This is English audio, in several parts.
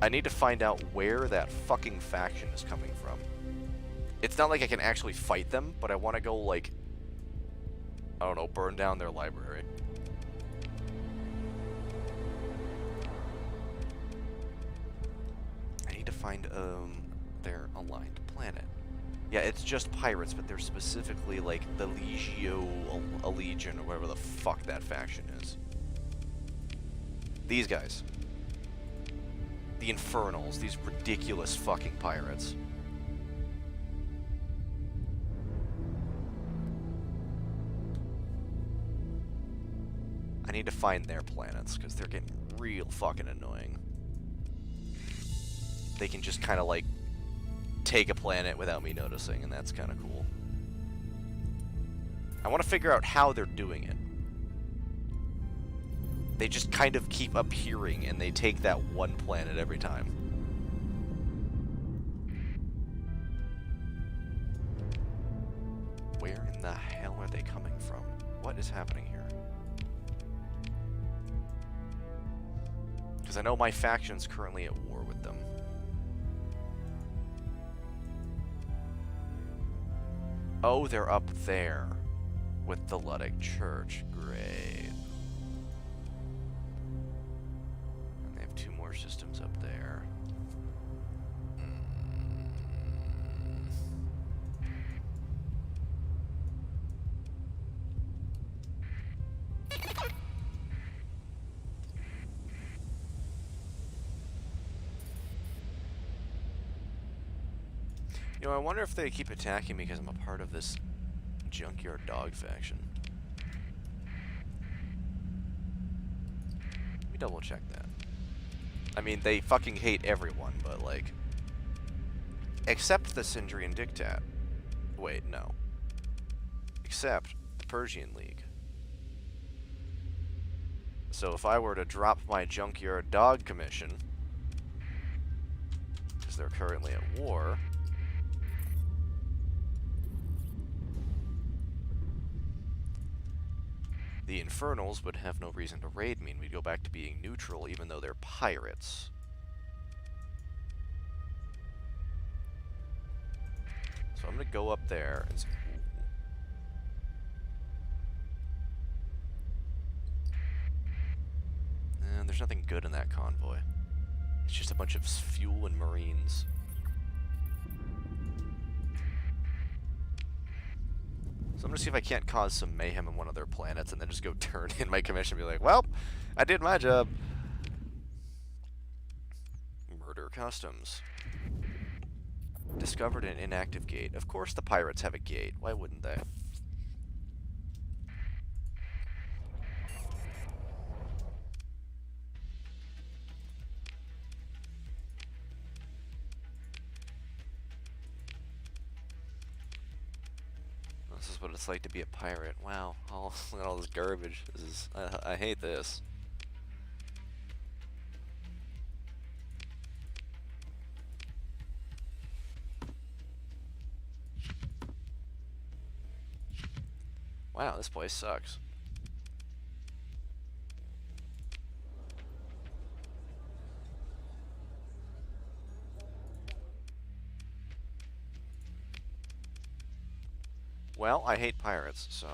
I need to find out where that fucking faction is coming from. It's not like I can actually fight them, but I want to go, like, I don't know, burn down their library. I need to find, their aligned planet. Yeah, it's just pirates, but they're specifically, like, the Legio, a Legion, or whatever the fuck that faction is. These guys. The Infernals, these ridiculous fucking pirates. I need to find their planets, because they're getting real fucking annoying. They can just kind of, like, take a planet without me noticing, and that's kind of cool. I want to figure out how they're doing it. They just kind of keep appearing, and they take that one planet every time. Where in the hell are they coming from? What is happening here? Because I know my faction's currently at war with them. Oh, they're up there with the Luddic Church. Great. And they have 2 more systems up there. You know, I wonder if they keep attacking me because I'm a part of this Junkyard Dog faction. Let me double check that. I mean, they fucking hate everyone, but like... Except the Syndrian Diktat. Wait, no. Except the Persian League. So if I were to drop my Junkyard Dog commission, because they're currently at war... The Infernals would have no reason to raid me, and we'd go back to being neutral, even though they're pirates. So I'm gonna go up there and... And there's nothing good in that convoy. It's just a bunch of fuel and marines. So I'm gonna see if I can't cause some mayhem on one of their planets and then just go turn in my commission and be like, well, I did my job. Murder customs. Discovered an inactive gate. Of course the pirates have a gate. Why wouldn't they? This is what it's like to be a pirate. Wow, look at all this garbage. This is I hate this. Wow, this place sucks. Well, I hate pirates, so...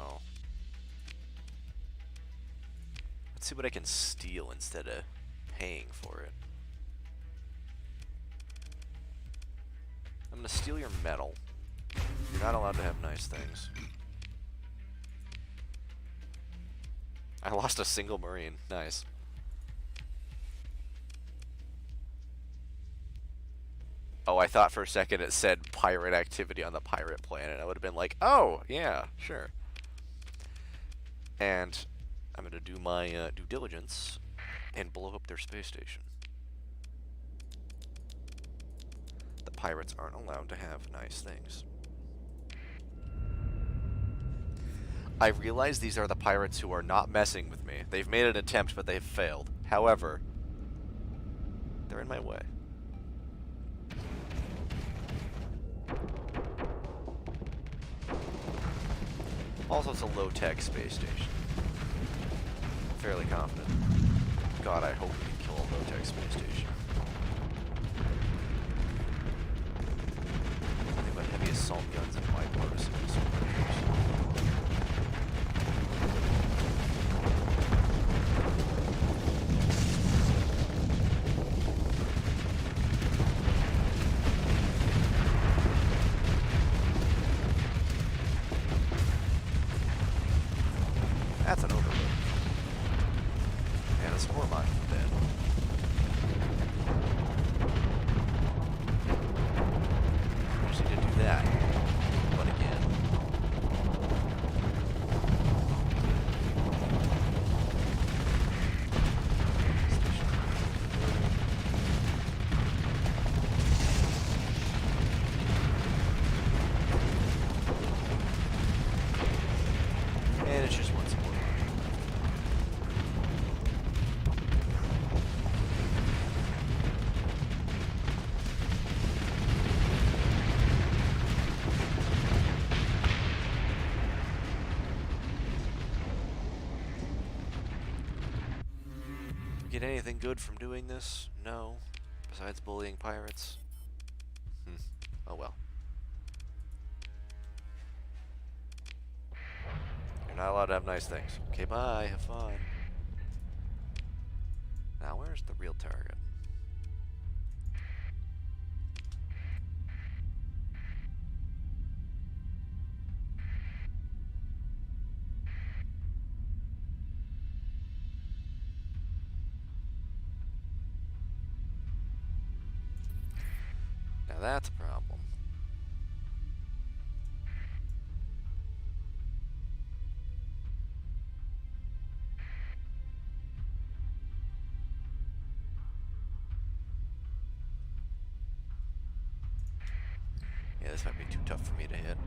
Let's see what I can steal instead of paying for it. I'm gonna steal your metal. You're not allowed to have nice things. I lost a single marine. Nice. Oh, I thought for a second it said pirate activity on the pirate planet. I would have been like, oh, yeah, sure. And I'm going to do my due diligence and blow up their space station. The pirates aren't allowed to have nice things. I realize these are the pirates who are not messing with me. They've made an attempt, but they've failed. However, they're in my way. Also, it's a low-tech space station. Fairly confident. God, I hope we can kill a low-tech space station. assault guns and bipartisan soldiers. That's an overload. And a spore module dead. Actually did do that. But again. And it's just one support module. Get anything good from doing this? No. Besides bullying pirates? Oh well. You're not allowed to have nice things. Okay, bye. Have fun. Now, where's the real target? Now that's a problem. Yeah, this might be too tough for me to hit.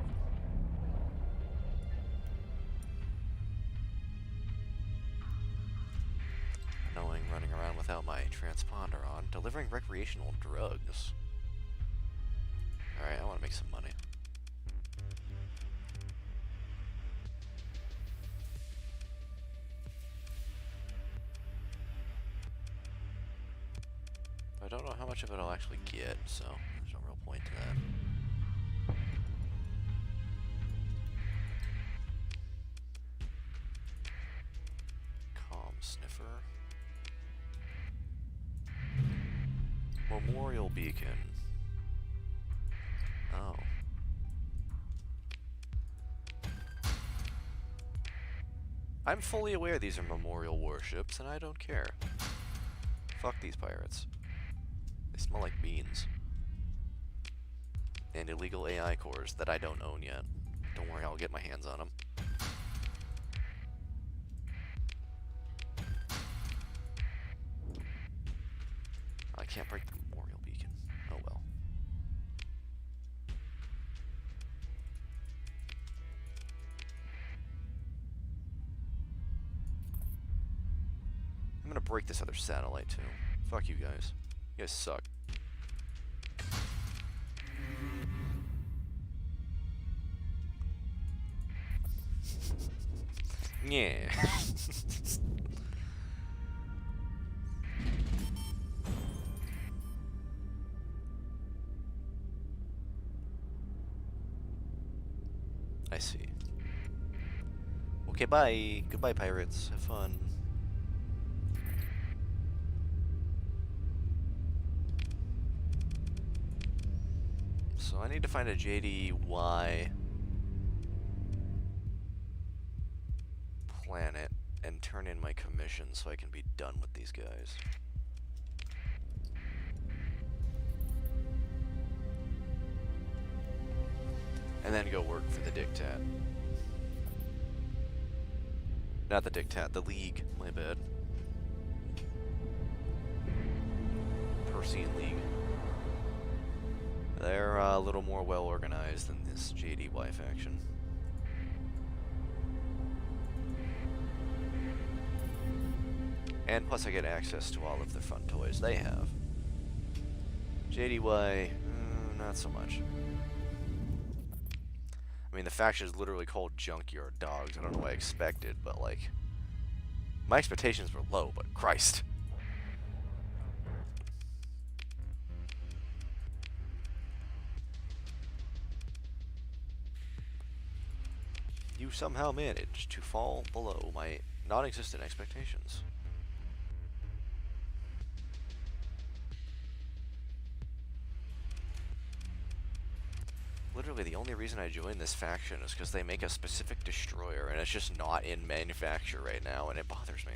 Annoying running around without my transponder on. Delivering recreational drugs. Alright, I want to make some money. I don't know how much of it I'll actually get, so there's no real point to that. Sniffer. Memorial Beacon. Oh. I'm fully aware these are memorial warships, and I don't care. Fuck these pirates. They smell like beans. And illegal AI cores that I don't own yet. Don't worry, I'll get my hands on them. I can't break the memorial beacon. Oh well. I'm gonna break this other satellite too. Fuck you guys. You guys suck. Yeah. I see. Okay, bye. Goodbye, pirates. Have fun. So I need to find a JDY planet and turn in my commission so I can be done with these guys. And then go work for the Dictat. Not the Dictat, the League. My bad. Persean League. They're a little more well organized than this JDY faction. And plus I get access to all of the fun toys they have. JDY, not so much. I mean, the faction is literally called Junkyard Dogs. I don't know what I expected, but like, my expectations were low, but Christ. you somehow manage to fall below my non-existent expectations. Literally, the only reason I joined this faction is because they make a specific destroyer, and it's just not in manufacture right now, and it bothers me.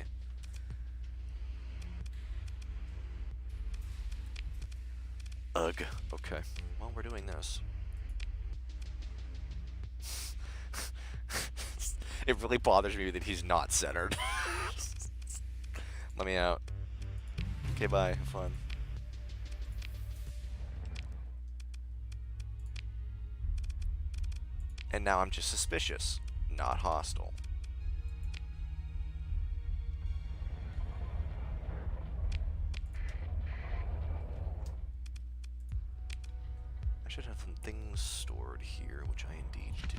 Ugh. Okay. Well, we're doing this. It really bothers me that he's not centered. Let me out. Okay, bye. Have fun. And now I'm just suspicious, not hostile. I should have some things stored here, which I indeed do.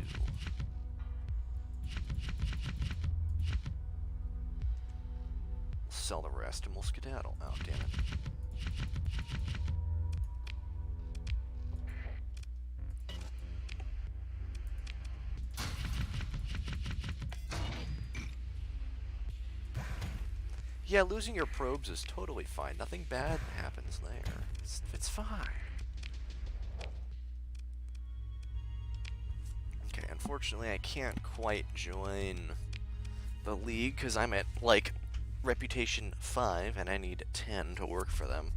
Sell the rest and we'll skedaddle. Oh, damn it. Yeah, losing your probes is totally fine. Nothing bad happens there. It's fine. Okay, unfortunately I can't quite join the league because I'm at, like, reputation 5 and I need 10 to work for them.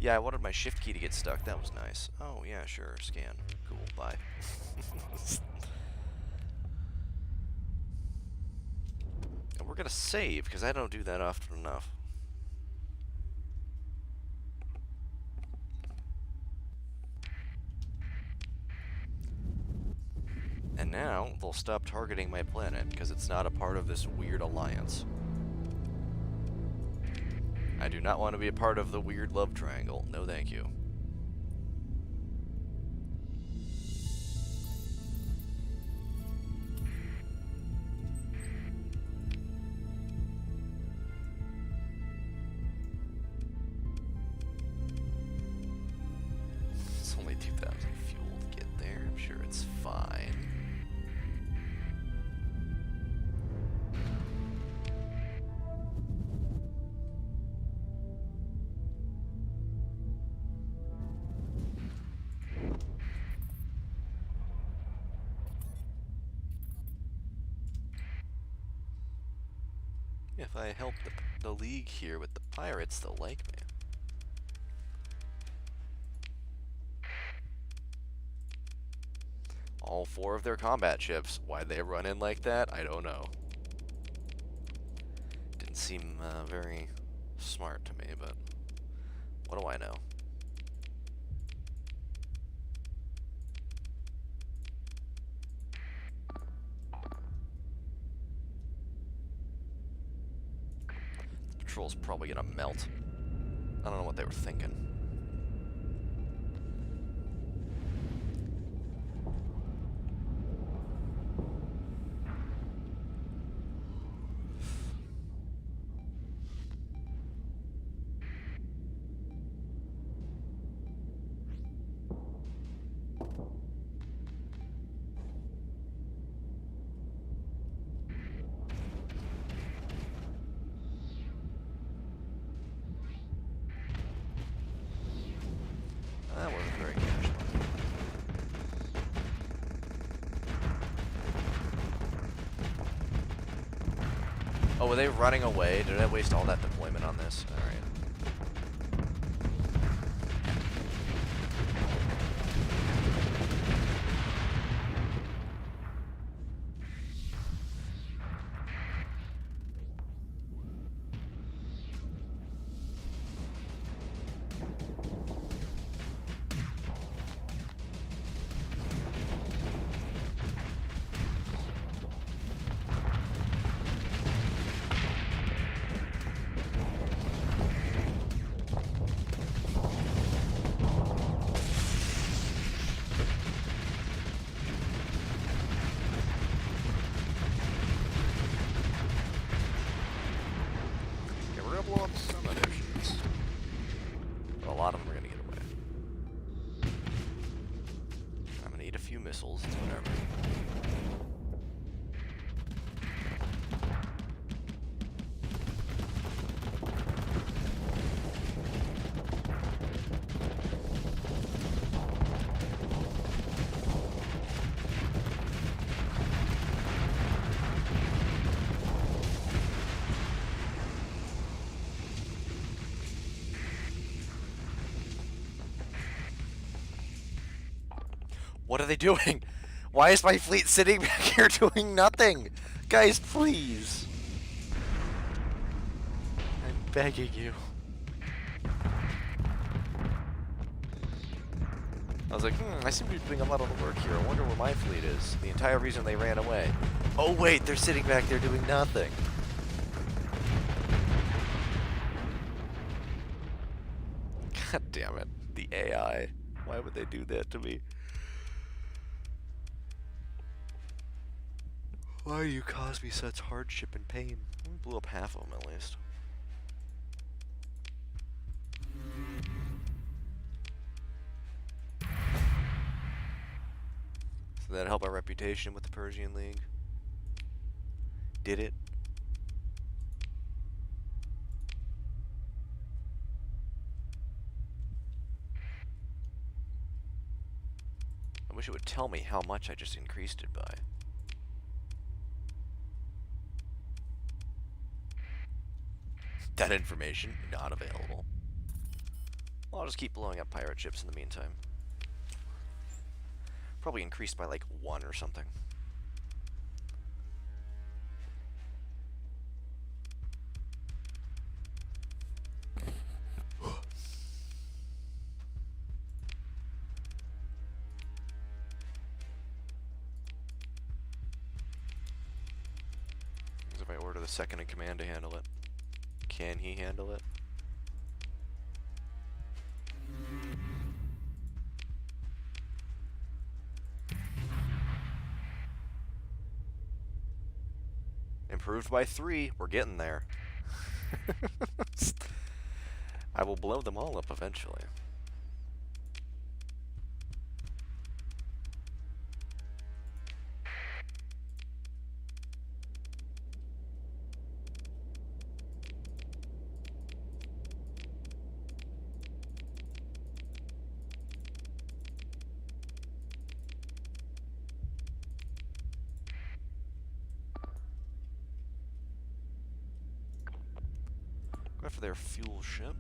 Yeah, I wanted my shift key to get stuck. That was nice. Oh, yeah, sure. Scan. Cool. Bye. And we're gonna save, because I don't do that often enough. And now, they'll stop targeting my planet, because it's not a part of this weird alliance. I do not want to be a part of the weird love triangle. No, thank you. It's only 2,000 fuel to get there. I'm sure it's fine. If I help the League here with the pirates, they'll like me. All 4 of their combat ships. Why they run in like that, I don't know. Didn't seem very smart to me, but what do I know? Patrol's probably gonna melt. I don't know what they were thinking. That wasn't very casual. Oh, were they running away? Did I waste all that deployment on this? Alright. few missiles, it's whatever. What are they doing? Why is my fleet sitting back here doing nothing? Guys, please. I'm begging you. I was like, I seem to be doing a lot of the work here. I wonder where my fleet is. The entire reason they ran away. Oh wait, they're sitting back there doing nothing. God damn it. The AI. Why would they do that to me? Why do you cause me such hardship and pain? We blew up half of them at least. So that help our reputation with the Persian League? Did it? I wish it would tell me how much I just increased it by. That information, not available. Well, I'll just keep blowing up pirate ships in the meantime. Probably increased by like 1 or something. As if I order the second in command to handle it. Can he handle it? Improved by 3. We're getting there. I will blow them all up eventually. Go for their fuel ship.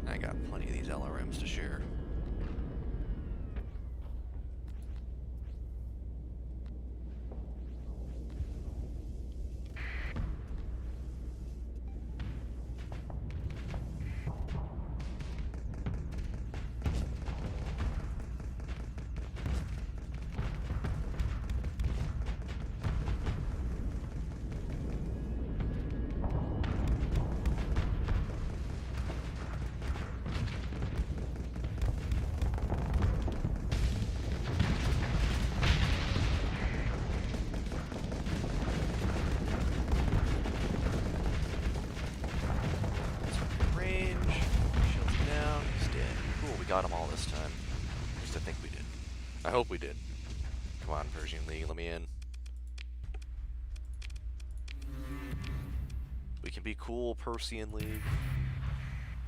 I got plenty of these LRMs to share. Got them all this time. At least I think we did. I hope we did. Come on, Persian League, let me in. We can be cool, Persian League.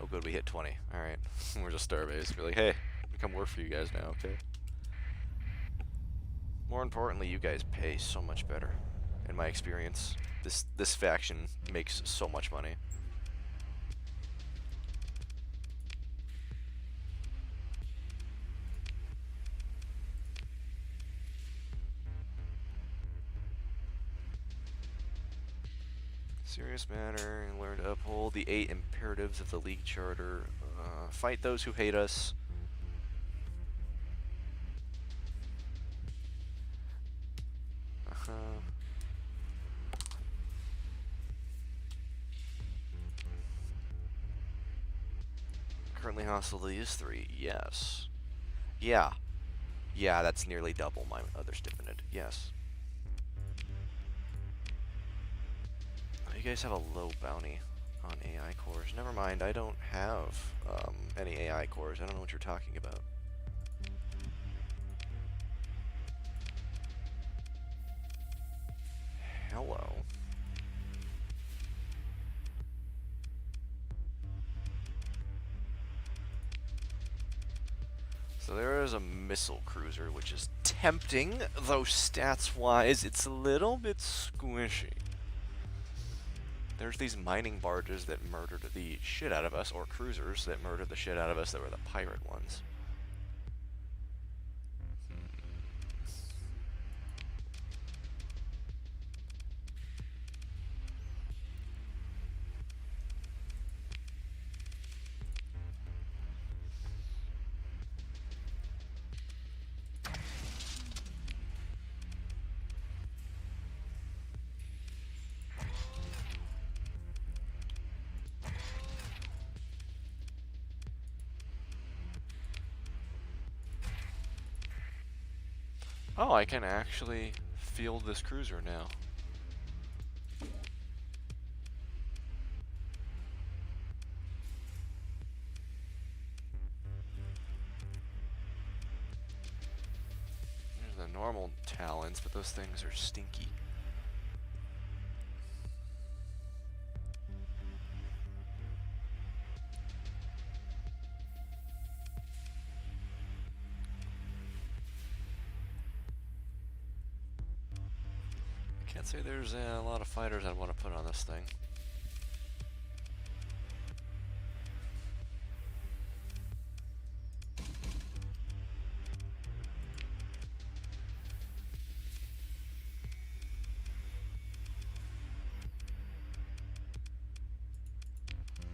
Oh good, we hit 20. Alright. We're just Starbase. We're like, hey, we come work for you guys now, okay? More importantly, you guys pay so much better. In my experience, this faction makes so much money. Serious matter, and learn to uphold the 8 imperatives of the League Charter. Fight those who hate us. Friendly hostile to these 3, yes. Yeah. Yeah, that's nearly double my other stipend. Yes. You guys have a low bounty on AI cores. Never mind, I don't have any AI cores. I don't know what you're talking about. Hello. So there is a missile cruiser, which is tempting, though stats-wise, it's a little bit squishy. There's these mining barges that murdered the shit out of us, or cruisers that murdered the shit out of us that were the pirate ones. Oh, I can actually field this cruiser now. There's the normal talons, but those things are stinky. Can't say there's a lot of fighters I'd want to put on this thing.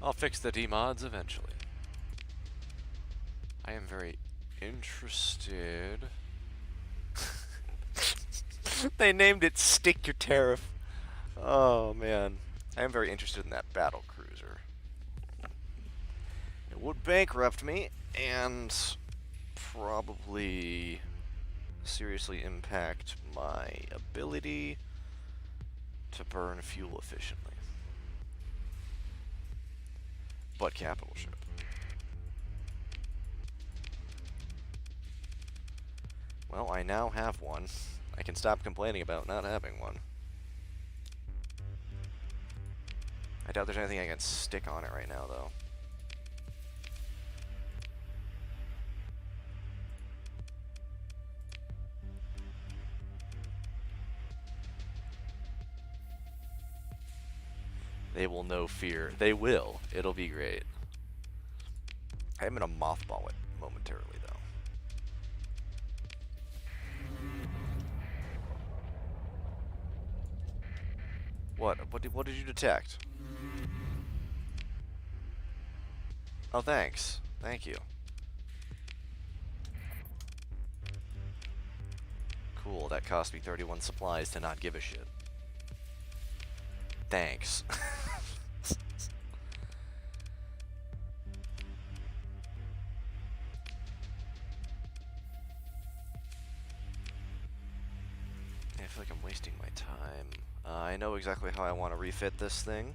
I'll fix the demods eventually. I am very interested. They named it Stick Your Tariff. Oh man. I am very interested in that battle cruiser. It would bankrupt me and probably seriously impact my ability to burn fuel efficiently. But capital ship. Well, I now have one. I can stop complaining about not having one. I doubt there's anything I can stick on it right now, though. They will know fear. They will. It'll be great. I'm gonna mothball it momentarily, though. What did you detect? Oh, thanks. Thank you. Cool, that cost me 31 supplies to not give a shit. Thanks. I feel like I'm wasting my time. I know exactly how I want to refit this thing.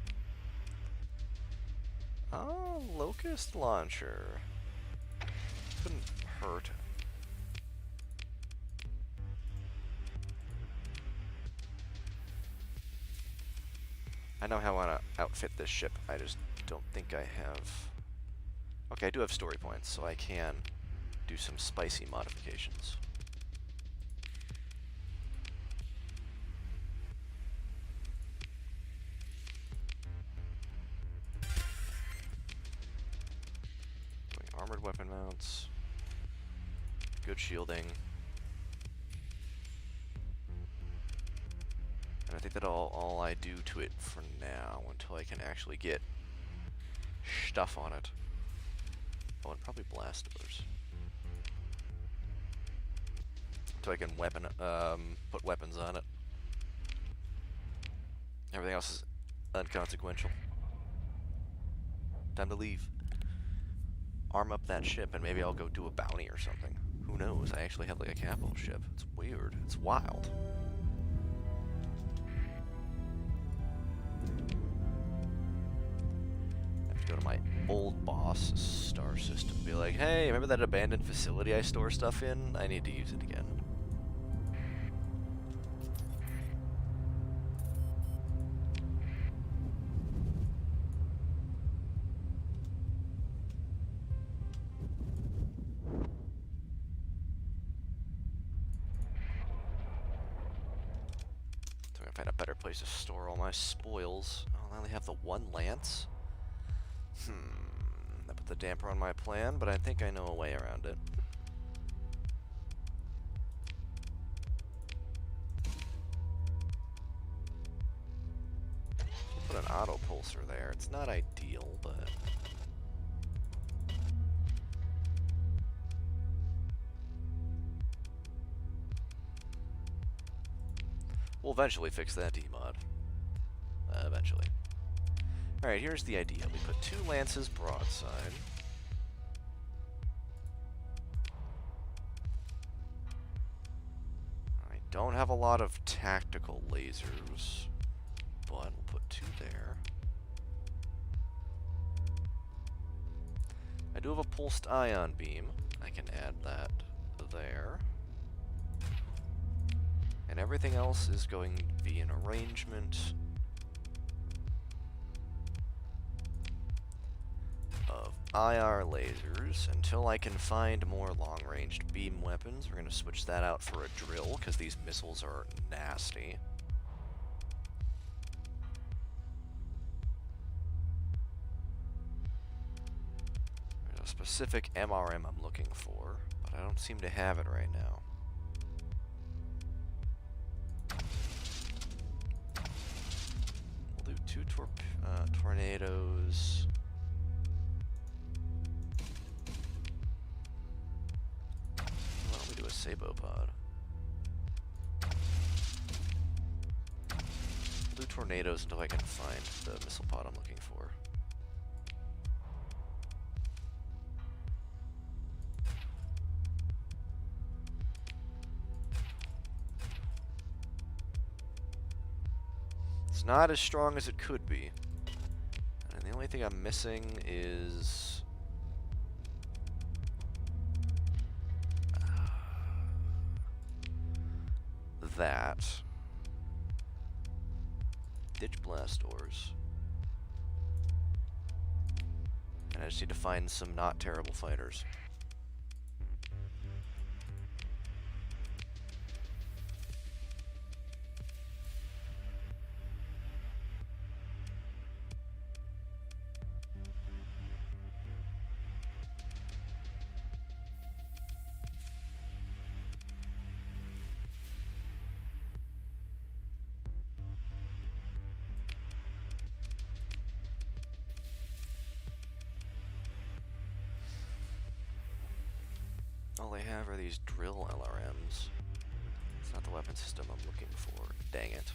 Oh, Locust Launcher. Couldn't hurt. I know how I want to outfit this ship. I just don't think I have... Okay, I do have story points, so I can do some spicy modifications. Armored weapon mounts. Good shielding. And I think that all I do to it for now, until I can actually get stuff on it. Oh, and probably blast doors. Until I can put weapons on it. Everything else is unconsequential. Time to leave. arm up that ship and maybe I'll go do a bounty or something. Who knows? I actually have like a capital ship. It's weird. It's wild. I have to go to my old boss, Star System, be like, hey, remember that abandoned facility I store stuff in? I need to use it again. Find a better place to store all my spoils. Oh, I only have the one lance. That put the damper on my plan, but I think I know a way around it. Put an auto pulsar there. It's not ideal, but we'll eventually fix that demod. Eventually. Alright, here's the idea. We put 2 lances broadside. I don't have a lot of tactical lasers, but we'll put 2 there. I do have a pulsed ion beam. I can add that there. And everything else is going to be an arrangement of IR lasers until I can find more long-ranged beam weapons. We're going to switch that out for a drill because these missiles are nasty. There's a specific MRM I'm looking for, but I don't seem to have it right now. We'll do 2 tornadoes. Why don't we do a Sabo pod? We'll do tornadoes until I can find the missile pod I'm looking for. It's not as strong as it could be. And the only thing I'm missing is that. Ditch blast doors. And I just need to find some not terrible fighters. All I have are these drill LRMs. It's not the weapon system I'm looking for. Dang it.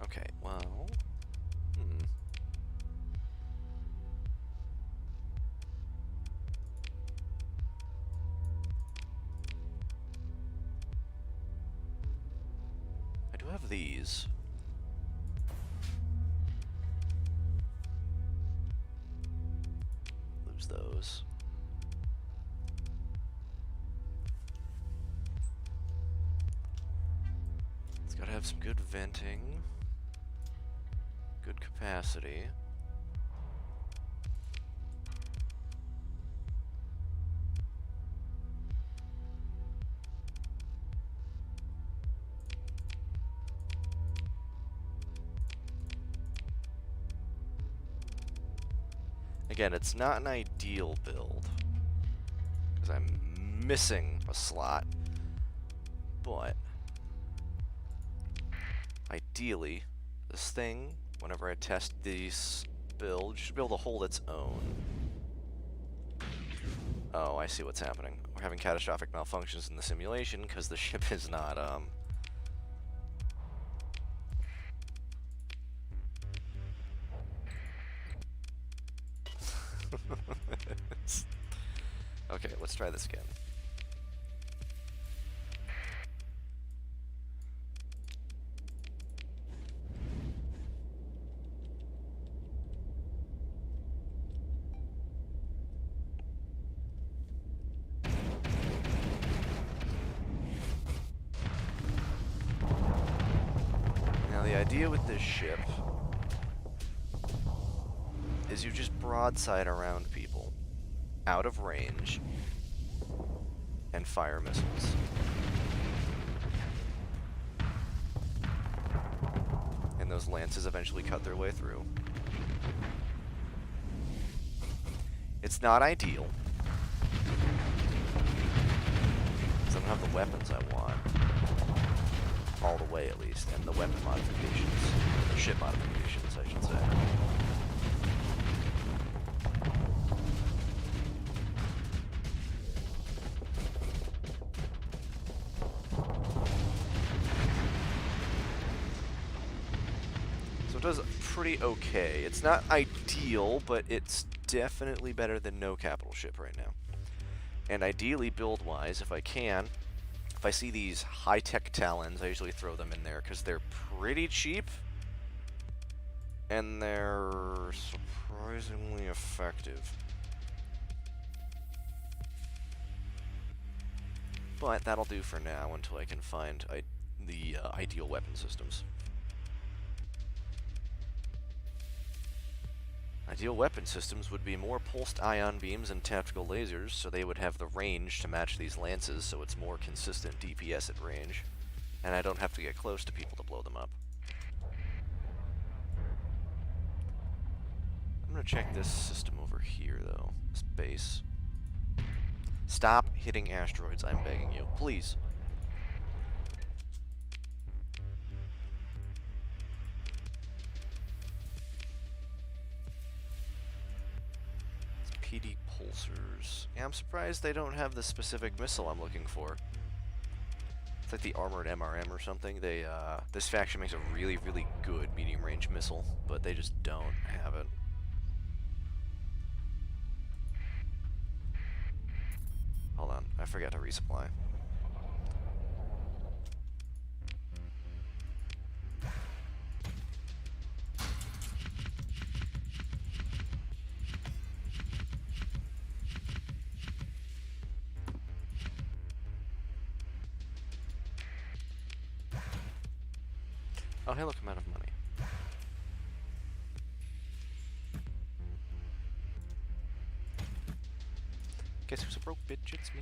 Okay, well... have these. Lose those. It's got to have some good venting, good capacity. Again, it's not an ideal build, because I'm missing a slot, but ideally, this thing, whenever I test this build, should be able to hold its own Oh, I see what's happening. We're having catastrophic malfunctions in the simulation because the ship is not, Okay, let's try this again. Now the idea with this ship is you just broadside around people, out of range, and fire missiles. And those lances eventually cut their way through. It's not ideal, because I don't have the weapons I want. All the way, at least, and the weapon modifications. The ship modifications, I should say. So it does pretty okay. It's not ideal, but it's definitely better than no capital ship right now. And ideally, build-wise, if I can, if I see these high-tech Talons, I usually throw them in there because they're pretty cheap and they're surprisingly effective. But that'll do for now until I can find the ideal weapon systems. Ideal weapon systems would be more pulsed ion beams and tactical lasers, so they would have the range to match these lances, so it's more consistent DPS at range. And I don't have to get close to people to blow them up. I'm gonna check this system over here, though. This base. Stop hitting asteroids, I'm begging you. Please. PD pulsars. Yeah, I'm surprised they don't have the specific missile I'm looking for. It's like the armored MRM or something. This faction makes a really, really good medium-range missile, but they just don't have it. Hold on, I forgot to resupply. Oh, hey, look, I'm out of money. Guess who's a broke bitch? It's me.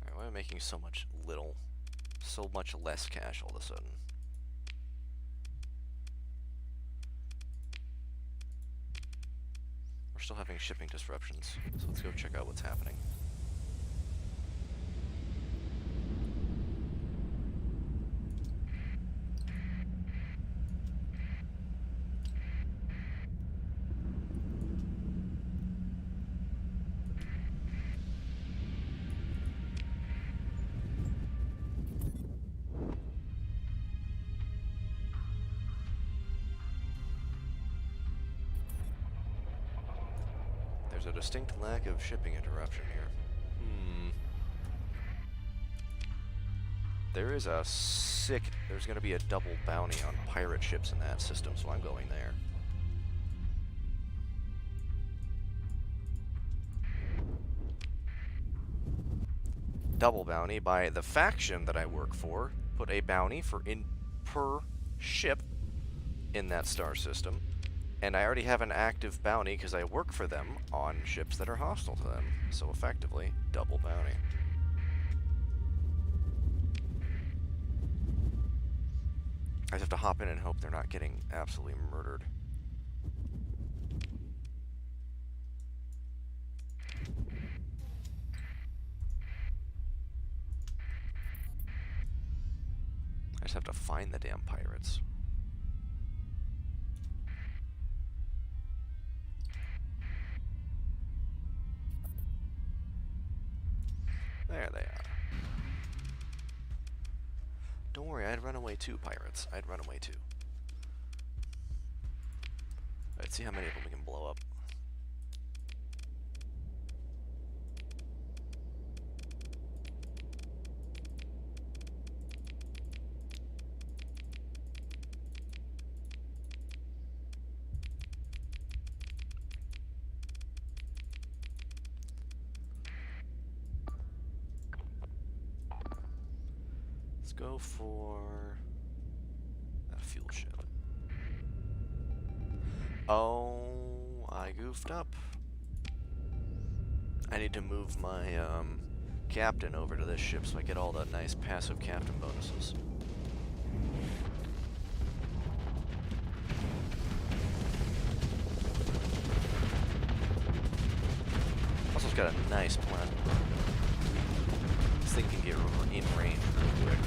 Alright, why am I making so much less cash all of a sudden? We're still having shipping disruptions, so let's go check out what's happening. There's a distinct lack of shipping interruption here. There's gonna be a double bounty on pirate ships in that system, so I'm going there. Double bounty by the faction that I work for. Put a bounty per ship in that star system. And I already have an active bounty because I work for them on ships that are hostile to them. So effectively, double bounty. I just have to hop in and hope they're not getting absolutely murdered. I just have to find the damn pirates. There they are. Don't worry, I'd run away too, pirates. I'd run away too. Let's see how many of them we can blow up. Let's go for that fuel ship. Oh, I goofed up. I need to move my captain over to this ship so I get all the nice passive captain bonuses. Also, it's got a nice plan. This thing can get in range real quick.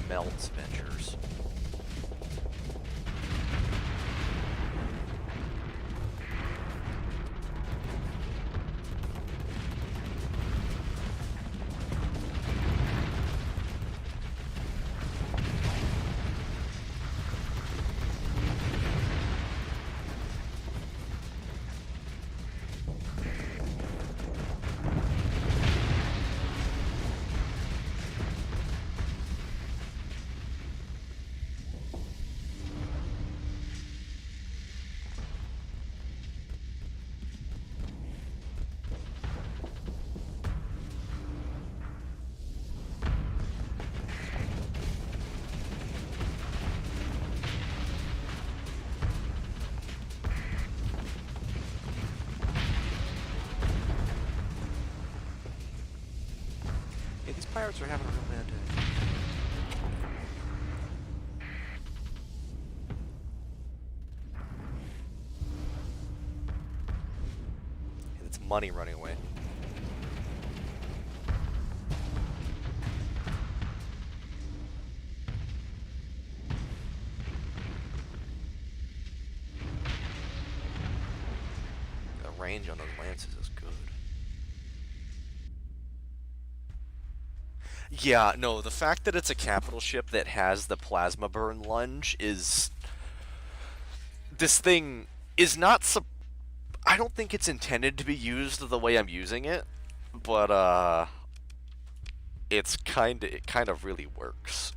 Melts Ventures. Yeah, these pirates are having a real bad day. And it's money running away. The range on those lances is good. Yeah, no, the fact that it's a capital ship that has the plasma burn lunge is... This thing is not... I don't think it's intended to be used the way I'm using it, but, it kind of really works.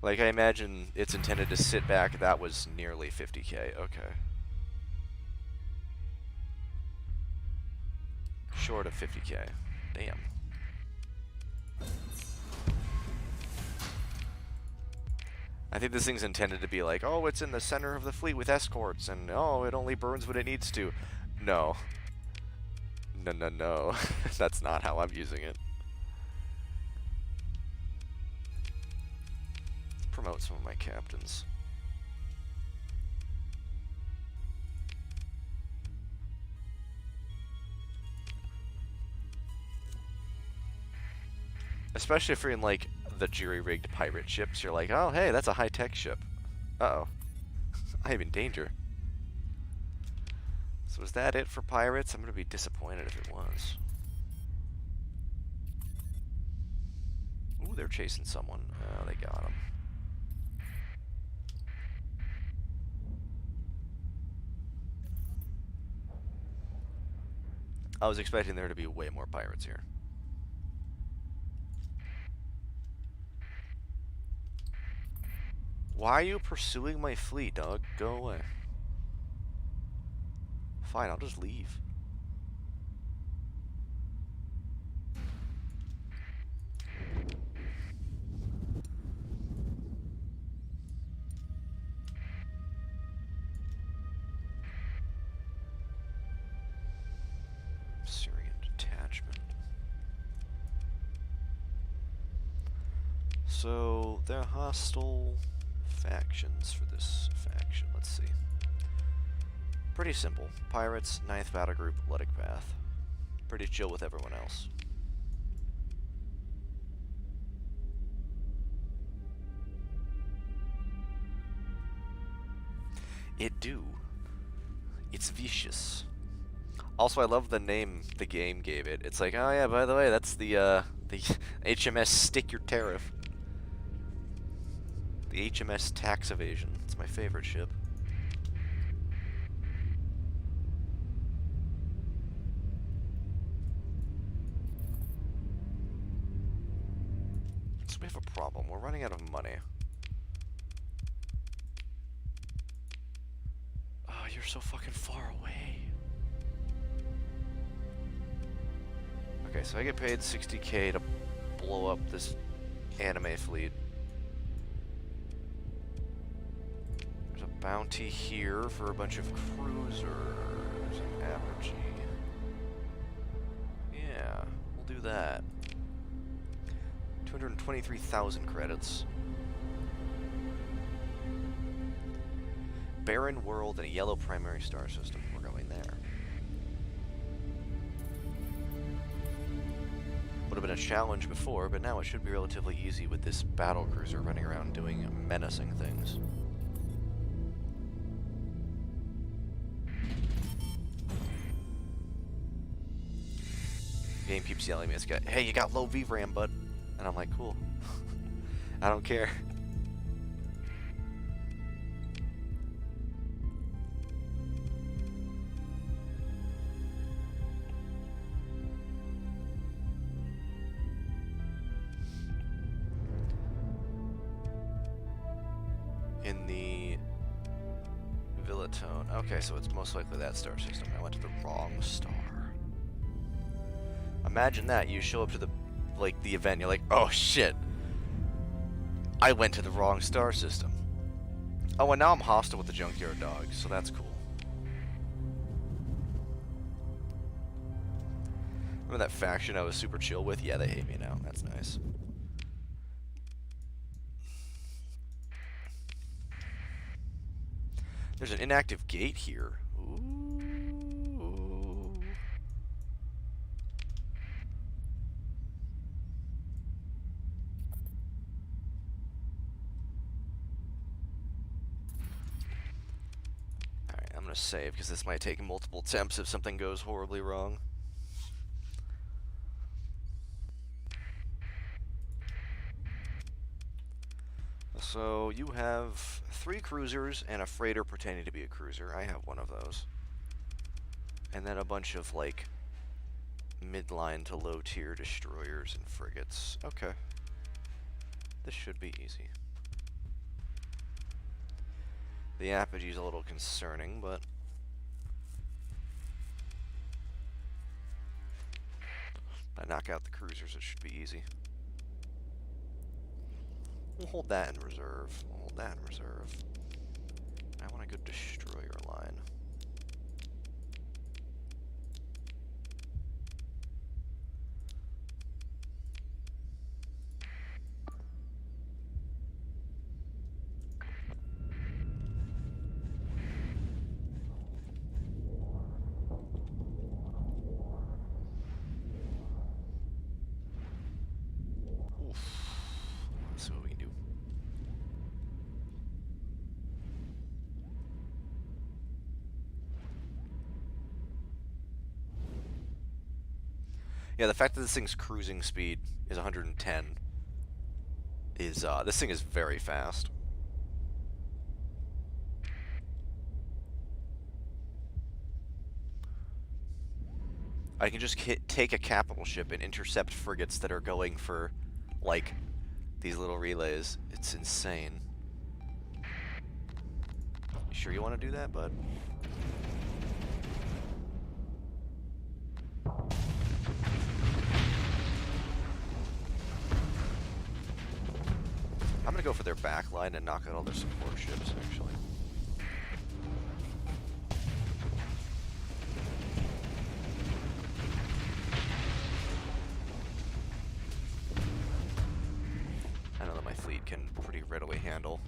Like, I imagine it's intended to sit back. That was nearly 50k. Okay. Short of 50k. Damn. I think this thing's intended to be like, oh, it's in the center of the fleet with escorts, and oh, it only burns when it needs to. No. No, no, no. That's not how I'm using it. Promote some of my captains. Especially if you're in, like, the jury-rigged pirate ships, you're like, oh, hey, that's a high-tech ship. Uh-oh. I am in danger. So is that it for pirates? I'm going to be disappointed if it was. Ooh, they're chasing someone. Oh, they got him. I was expecting there to be way more pirates here. Why are you pursuing my fleet, dog? Go away. Fine, I'll just leave. Syrian detachment. So, they're hostile factions for this faction. Let's see. Pretty simple. Pirates, 9th Battle Group, Luddic Path. Pretty chill with everyone else. It do. It's vicious. Also, I love the name the game gave it. It's like, oh yeah, by the way, that's the HMS Stick Your Tariff. The HMS Tax Evasion. It's my favorite ship. So we have a problem. We're running out of money. Oh, you're so fucking far away. Okay, so I get paid 60k to blow up this anime fleet. There's a bounty here for a bunch of cruisers. An apogee. Yeah, we'll do that. 223,000 credits. Barren world and a yellow primary star system. We're going there. Would have been a challenge before, but now it should be relatively easy with this battle cruiser running around doing menacing things. The game keeps yelling at me, hey, you got low VRAM, bud. And I'm like, cool. I don't care. In the Villatone. Okay, so it's most likely that star system. I went to the wrong star. Imagine that. You show up to the event, you're like, oh shit. I went to the wrong star system. Oh, and now I'm hostile with the Junkyard Dogs, so that's cool. Remember that faction I was super chill with? Yeah, they hate me now. That's nice. There's an inactive gate here. Ooh. Alright, I'm gonna save because this might take multiple attempts if something goes horribly wrong. So you have 3 cruisers and a freighter pretending to be a cruiser. I have one of those. And then a bunch of, like, midline to low tier destroyers and frigates. Okay. This should be easy. The apogee's a little concerning, but if I knock out the cruisers, it should be easy. We'll hold that in reserve. We'll hold that in reserve. I want a good destroyer line. Yeah, the fact that this thing's cruising speed is 110 is, this thing is very fast. I can just take a capital ship and intercept frigates that are going for, like, these little relays. It's insane. You sure you want to do that, bud? I'm gonna go for their back line and knock out all their support ships, actually. I know that my can pretty readily handle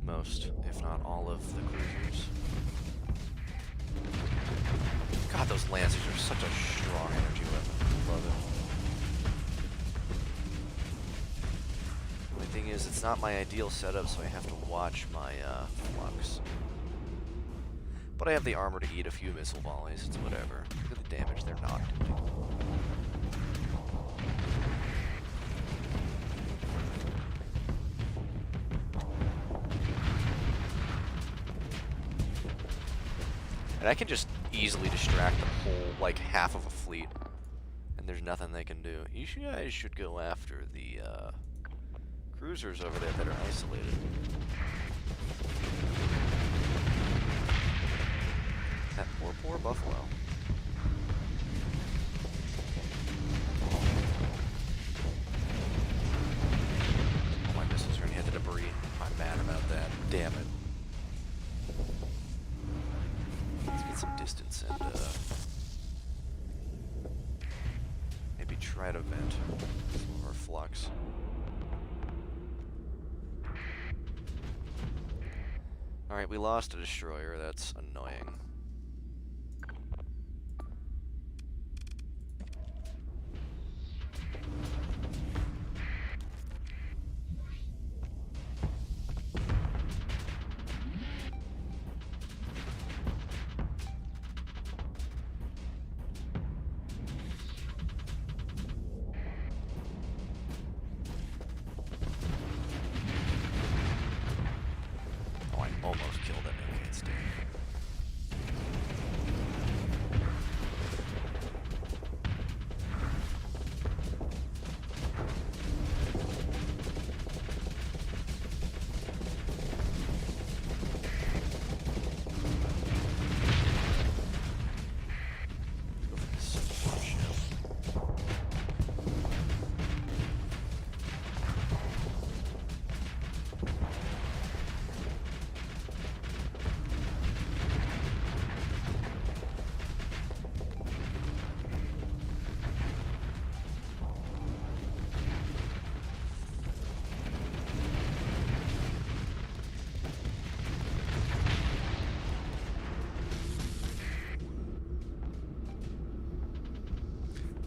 most, if not all, of the cruisers. God, those Lancers are such a strong energy weapon. Love it. The only thing is, it's not my ideal setup, so I have to watch my flux. But I have the armor to eat a few missile volleys. It's whatever. Look at the damage they're not doing. And I can just easily distract the whole, like, half of a fleet. And there's nothing they can do. You guys should go after the, cruisers over there that are isolated. That poor buffalo. All my missiles are gonna hit the debris. I'm mad about that. Damn it. Let's get some distance and, maybe try to vent some of our flux. Alright, we lost a destroyer. That's annoying. Almost killed it. Okay, it's dead. Go for this ship.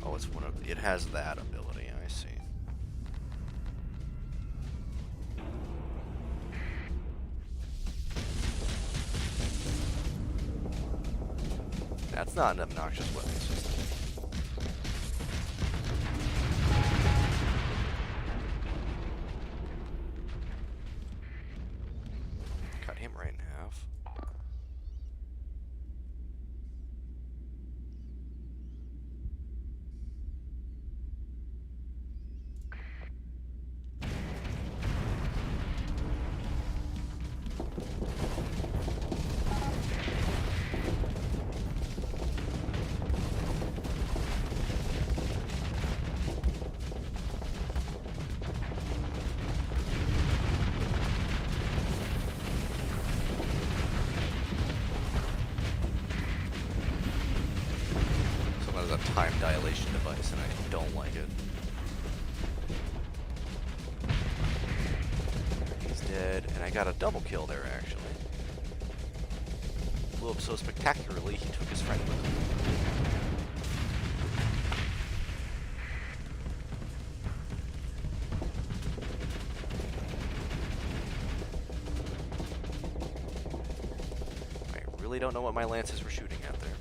Oh, it's one of... It has that ability, I see. That's not an obnoxious weapon system. Cut him right in half. A time dilation device, and I don't like it. He's dead, and I got a double kill there, actually. Blew up so spectacularly, he took his friend with him. I really don't know what my lances were shooting at there.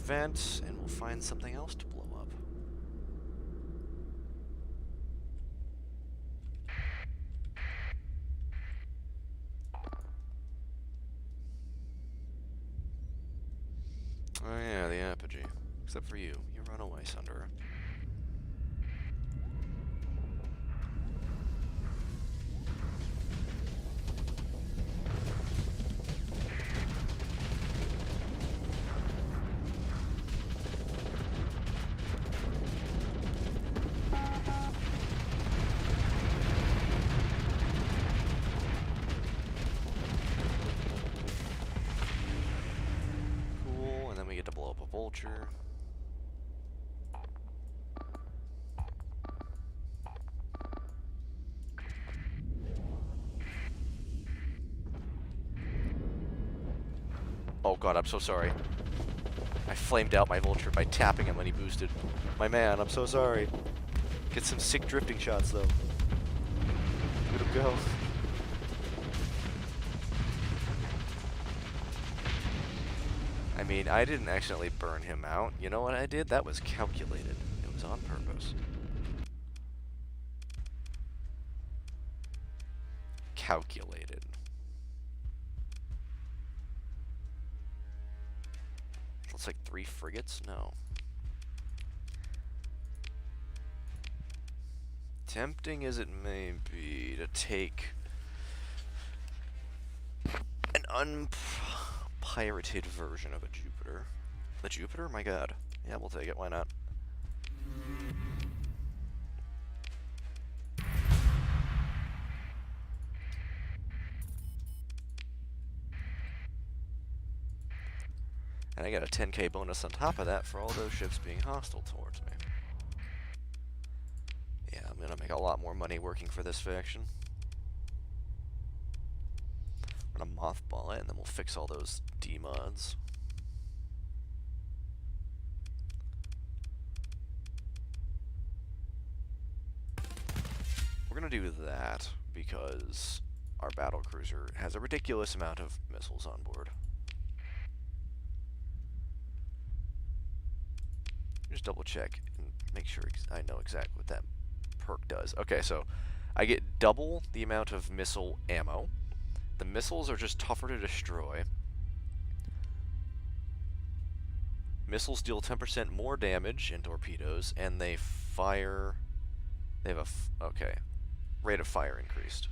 Vent, and we'll find something else to blow up. Oh yeah, the apogee. Except for you. You run away, Sundara. get to blow up a vulture. Oh god, I'm so sorry. I flamed out my vulture by tapping him when he boosted. My man, I'm so sorry. Get some sick drifting shots, though. Let him go. I mean, I didn't accidentally burn him out. You know what I did? That was calculated. It was on purpose. Calculated. Looks like 3 frigates? No. Tempting as it may be to take an unpirated version of a Jupiter. The Jupiter? My god. Yeah, we'll take it. Why not? And I got a 10k bonus on top of that for all those ships being hostile towards me. Yeah, I'm gonna make a lot more money working for this faction. I'm gonna mothball it, and then we'll fix all those D-mods. We're gonna do that because our battle cruiser has a ridiculous amount of missiles on board. Just double check and make sure I know exactly what that perk does. Okay, so I get double the amount of missile ammo. The missiles are just tougher to destroy. Missiles deal 10% more damage in torpedoes, and they fire... They have a... okay. Rate of fire increased.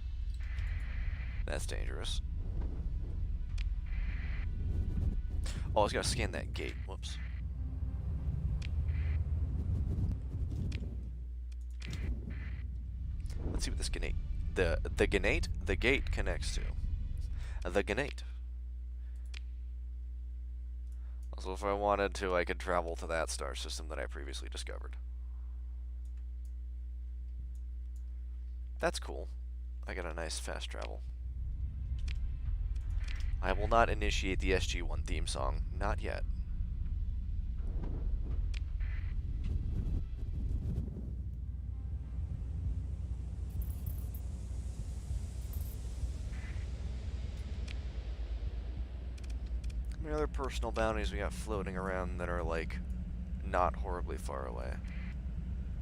That's dangerous. Oh, I was gonna scan that gate. Whoops. Let's see what this gate... The gate connects to. The gate. Also, if I wanted to, I could travel to that star system that I previously discovered. That's cool. I got a nice fast travel. I will not initiate the SG-1 theme song. Not yet. How many other personal bounties we got floating around that are, like, not horribly far away?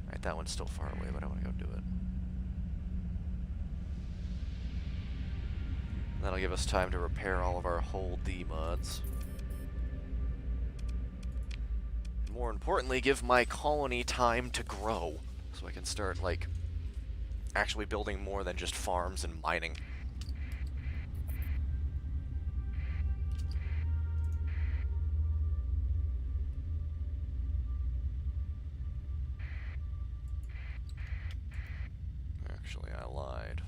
Alright, that one's still far away, but I want to go do it. That'll give us time to repair all of our hull D-mods. And more importantly, give my colony time to grow, so I can start, like, actually building more than just farms and mining. Actually, I lied.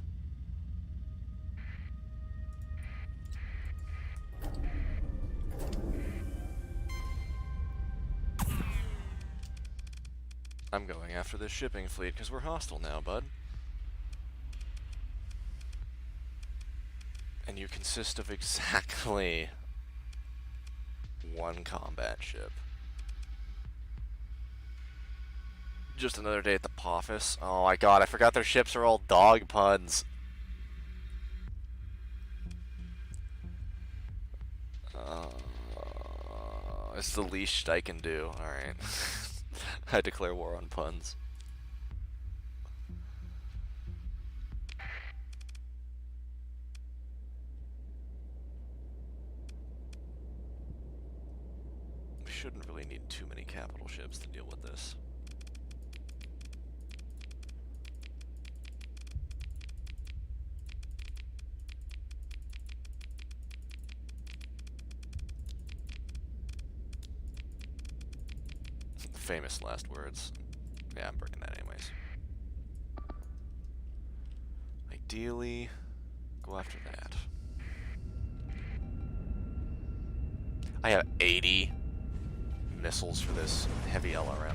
I'm going after this shipping fleet because we're hostile now, bud. And you consist of exactly 1 combat ship. Just another day at the office. Oh my god, I forgot their ships are all dog puns. It's the least I can do. Alright. I declare war on puns. We shouldn't really need too many capital ships to deal with this. Famous last words. Yeah, I'm breaking that anyways. Ideally, go after that. I have 80. missiles for this heavy LRM.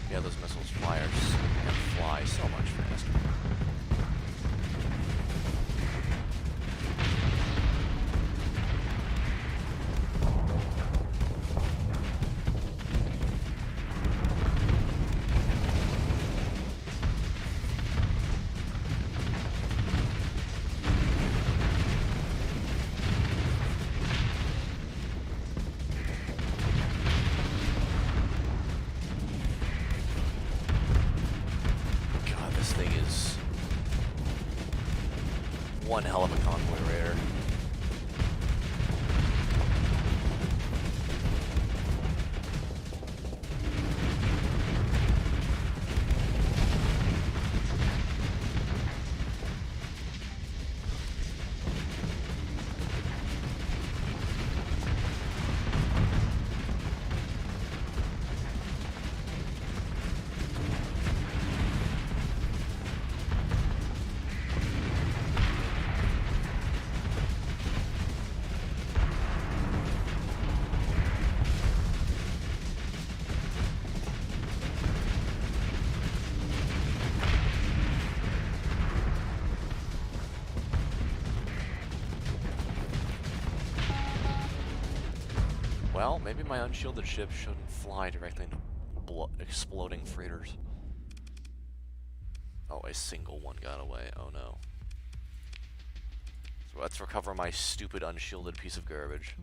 Yeah, those missiles fly so much faster. One hell of a convoy raider. Well, maybe my unshielded ship shouldn't fly directly into exploding freighters. Oh, a single one got away. Oh no. So let's recover my stupid unshielded piece of garbage.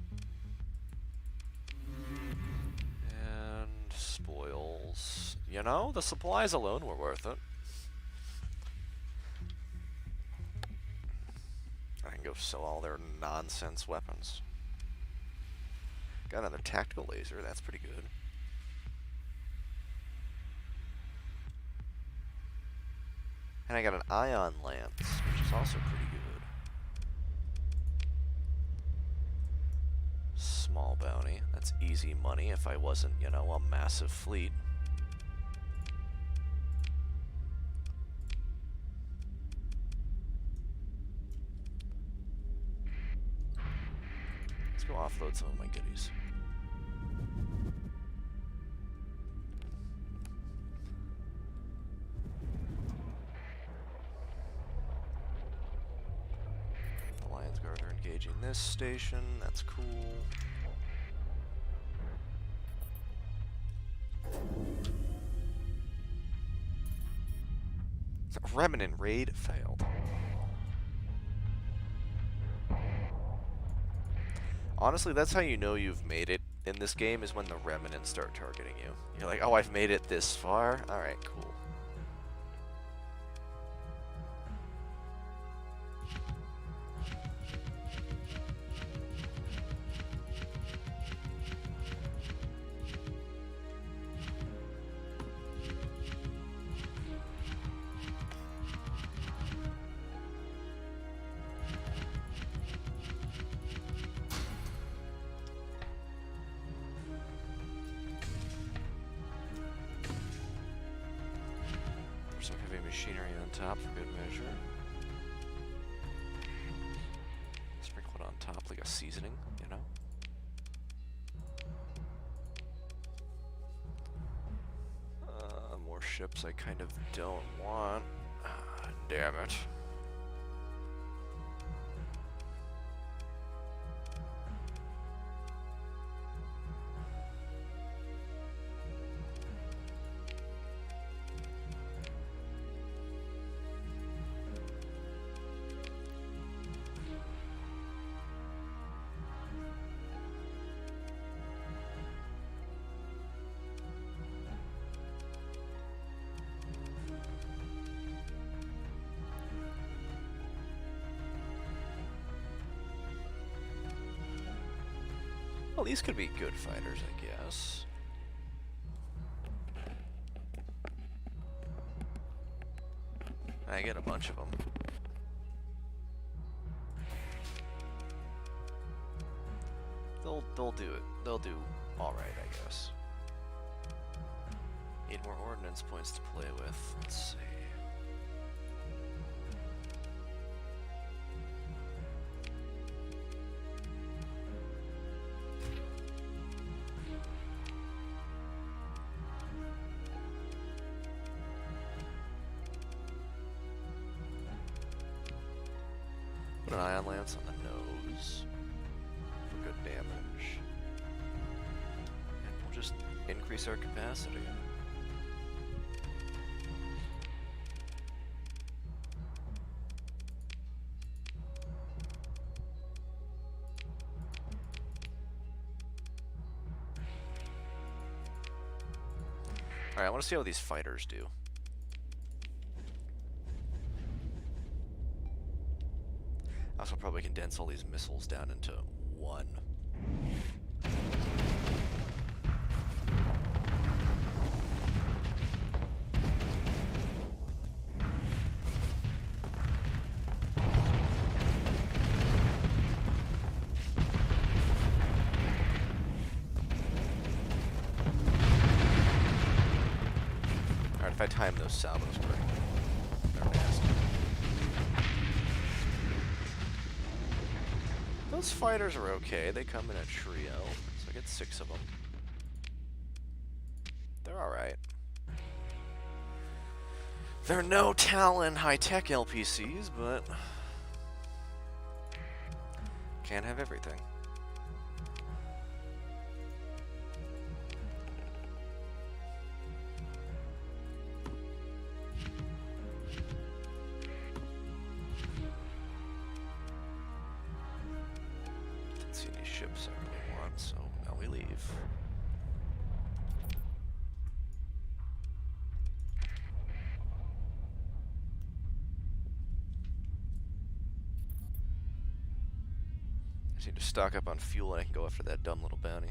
And spoils. You know, the supplies alone were worth it. I can go sell all their nonsense weapons. Got another tactical laser, that's pretty good. And I got an ion lance, which is also pretty good. Small bounty, that's easy money if I wasn't, you know, a massive fleet. Let's go offload some of my goodies. The Lions Guard are engaging this station, that's cool. Remnant raid failed. Honestly, that's how you know you've made it in this game, is when the remnants start targeting you. You're like, oh, I've made it this far? Alright, cool. Some heavy machinery on top for good measure. Sprinkle it on top like a seasoning, you know? More ships I kind of don't want. Ah, damn it. Well, these could be good fighters, I guess. I get a bunch of them. They'll do it. They'll do all right, I guess. Need more ordnance points to play with. Let's see. Put an ion lance on the nose for good damage. And we'll just increase our capacity. Alright, I want to see how these fighters do. I also probably condense all these missiles down into one. Alright, if I time those salvos correctly, they're nasty. Those fighters are okay. They come in a trio, so I get 6 of them. They're alright. They're no Talon high-tech LPCs, but can't have everything. Didn't see any ships I really want, so now we leave. Just need to stock up on fuel and I can go after that dumb little bounty.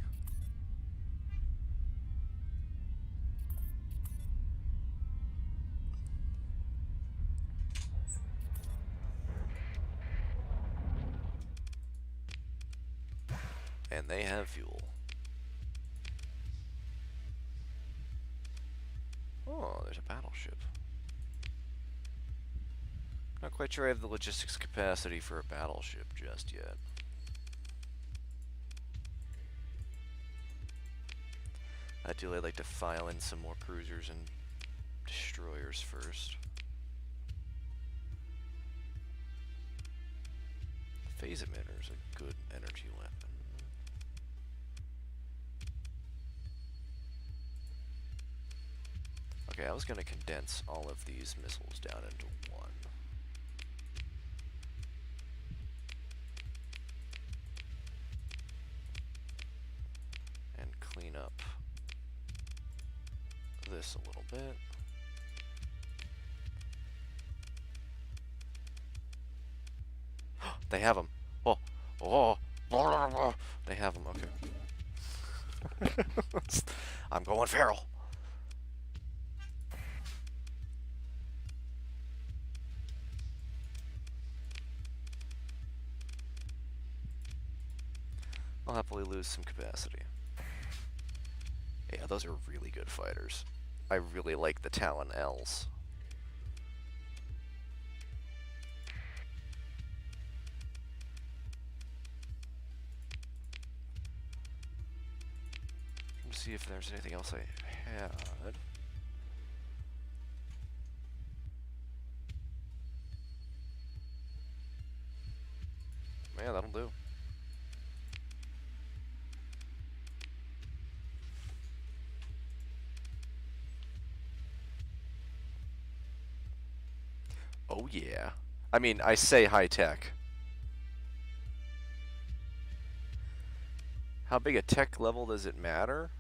And they have fuel. Oh, there's a battleship. Not quite sure I have the logistics capacity for a battleship just yet. Ideally, I'd like to file in some more cruisers and destroyers first. Phase emitter is a good energy weapon. Okay, I was going to condense all of these missiles down into one. And clean up this a little bit. They have them. Oh, oh, they have them. Okay. I'm going feral. I'll happily lose some capacity. Yeah, those are really good fighters. I really like the Talon Ls. Let me see if there's anything else I had. Yeah, that'll do. Oh yeah. I mean, I say high tech. How big a tech level does it matter?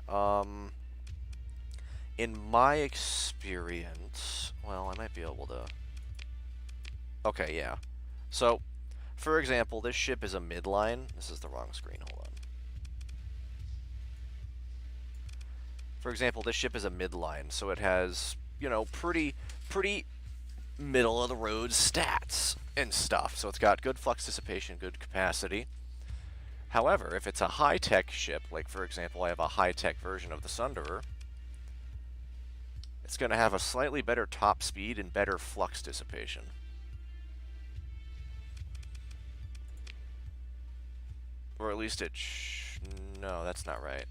In my experience, well, I might be able to... Okay, yeah. So, for example, this ship is a midline. This is the wrong screen, hold on. For example, this ship is a midline, so it has, you know, pretty middle of the road stats and stuff. So it's got good flux dissipation, good capacity. However, if it's a high-tech ship, like for example I have a high-tech version of the Sunderer, it's going to have a slightly better top speed and better flux dissipation. Or at least it no, that's not right.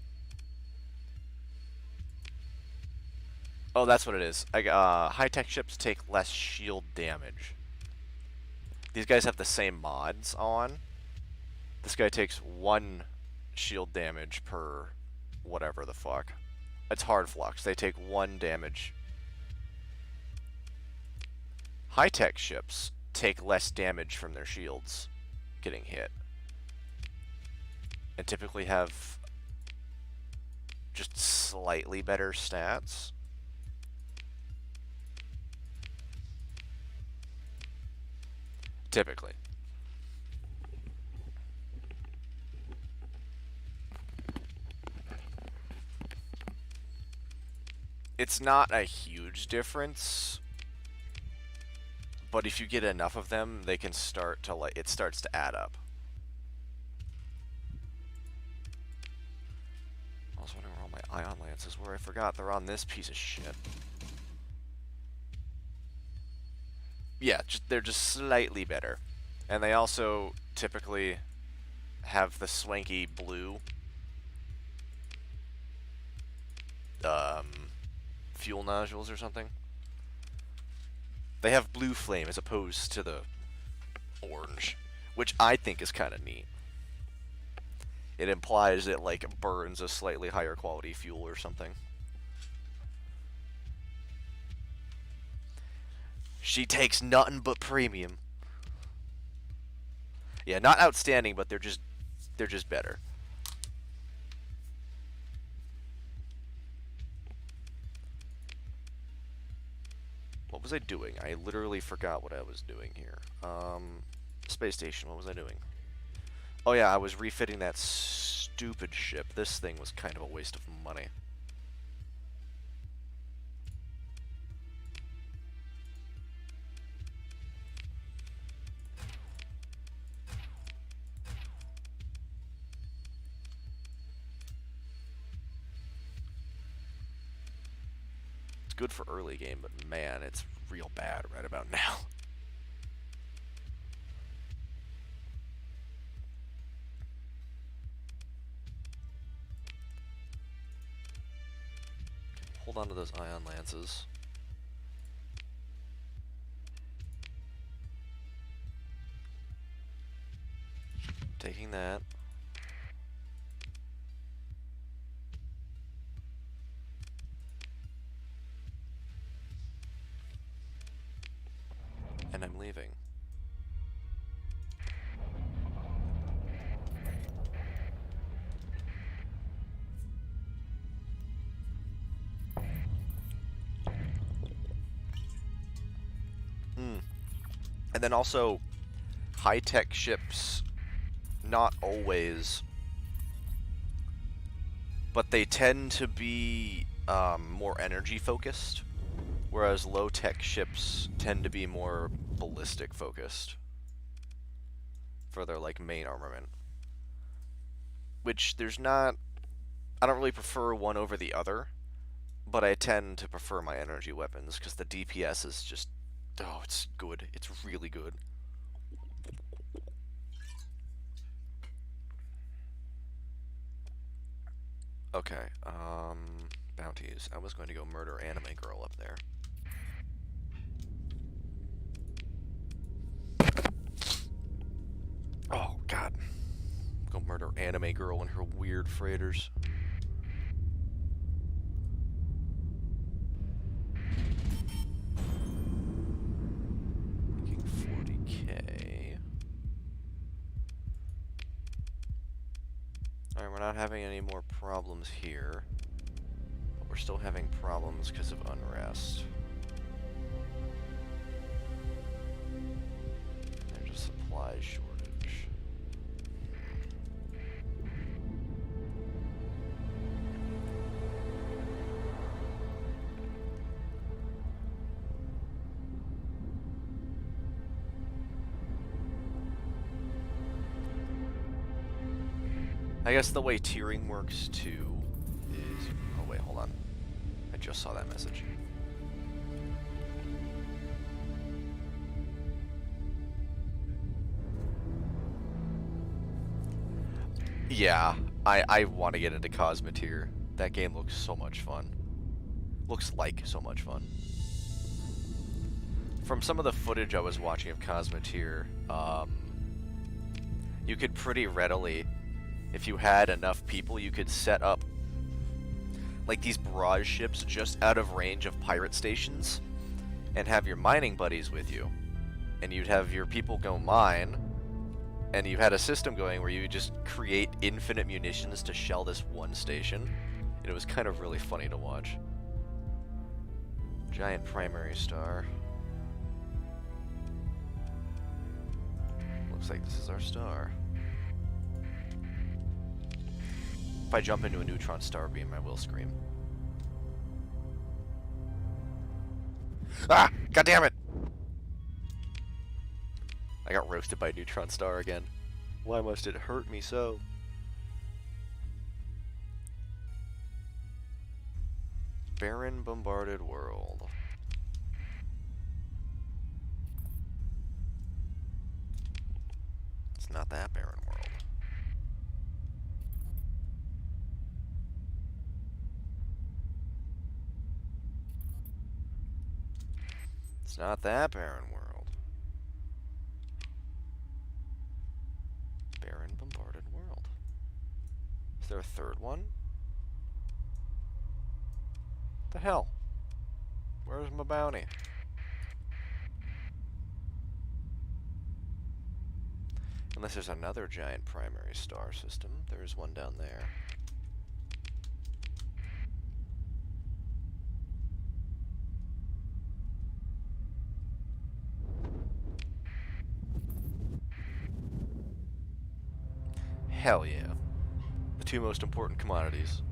Oh, that's what it is. High-tech ships take less shield damage. These guys have the same mods on. This guy takes 1 shield damage per whatever the fuck. It's hard flux. They take 1 damage. High-tech ships take less damage from their shields getting hit. And typically have just slightly better stats. Typically. It's not a huge difference, but if you get enough of them, they can start to, like, it starts to add up. I was wondering where all my ion lances were. I forgot they're on this piece of shit. Yeah, they're just slightly better. And they also typically have the swanky blue fuel nodules or something. They have blue flame as opposed to the orange, which I think is kind of neat. It implies it, like, burns a slightly higher quality fuel or something. She takes nothing but premium. Yeah, not outstanding, but they're just better. What was I doing? I literally forgot what I was doing here. Space station, what was I doing? Oh yeah, I was refitting that stupid ship. This thing was kind of a waste of money. It's good for early game, but man, it's real bad right about now. Hold on to those ion lances. Taking that. And I'm leaving. And then also, high-tech ships, not always, but they tend to be more energy-focused, whereas low-tech ships tend to be more ballistic-focused for their, like, main armament. Which, there's not... I don't really prefer one over the other, but I tend to prefer my energy weapons, because the DPS is just... oh, it's good. It's really good. Okay, bounties. I was going to go murder anime girl up there. Oh, God. Go murder anime girl and her weird freighters. Making 40k. Alright, we're not having any more problems here. But we're still having problems because of unrest. There's a supply shortage. I guess the way tiering works too is... Oh wait, hold on. I just saw that message. Yeah, I want to get into Cosmeteer. That game looks so much fun. Looks like so much fun. From some of the footage I was watching of Cosmeteer, you could pretty readily, if you had enough people, you could set up like these barrage ships just out of range of pirate stations and have your mining buddies with you. And you'd have your people go mine, and you had a system going where you just create infinite munitions to shell this one station. And it was kind of really funny to watch. Giant primary star. Looks like this is our star. If I jump into a neutron star beam, I will scream. Ah! God damn it! I got roasted by a neutron star again. Why must it hurt me so? Barren bombarded world. It's not that barren world. It's not that barren world. Barren bombarded world. Is there a third one? The hell? Where's my bounty? Unless there's another giant primary star system. There's one down there. Hell yeah. The two most important commodities.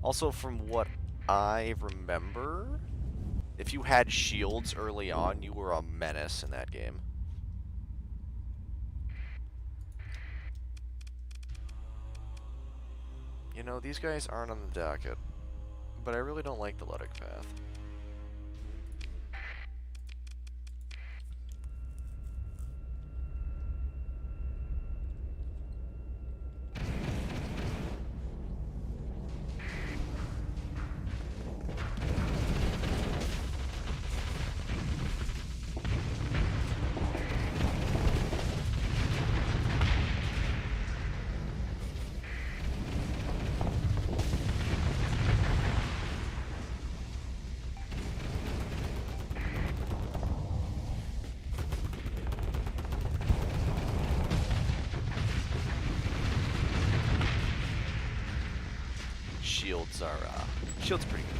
Also, from what I remember, if you had shields early on, you were a menace in that game. You know, these guys aren't on the docket, but I really don't like the Luddic path. Shields are, shields pretty good.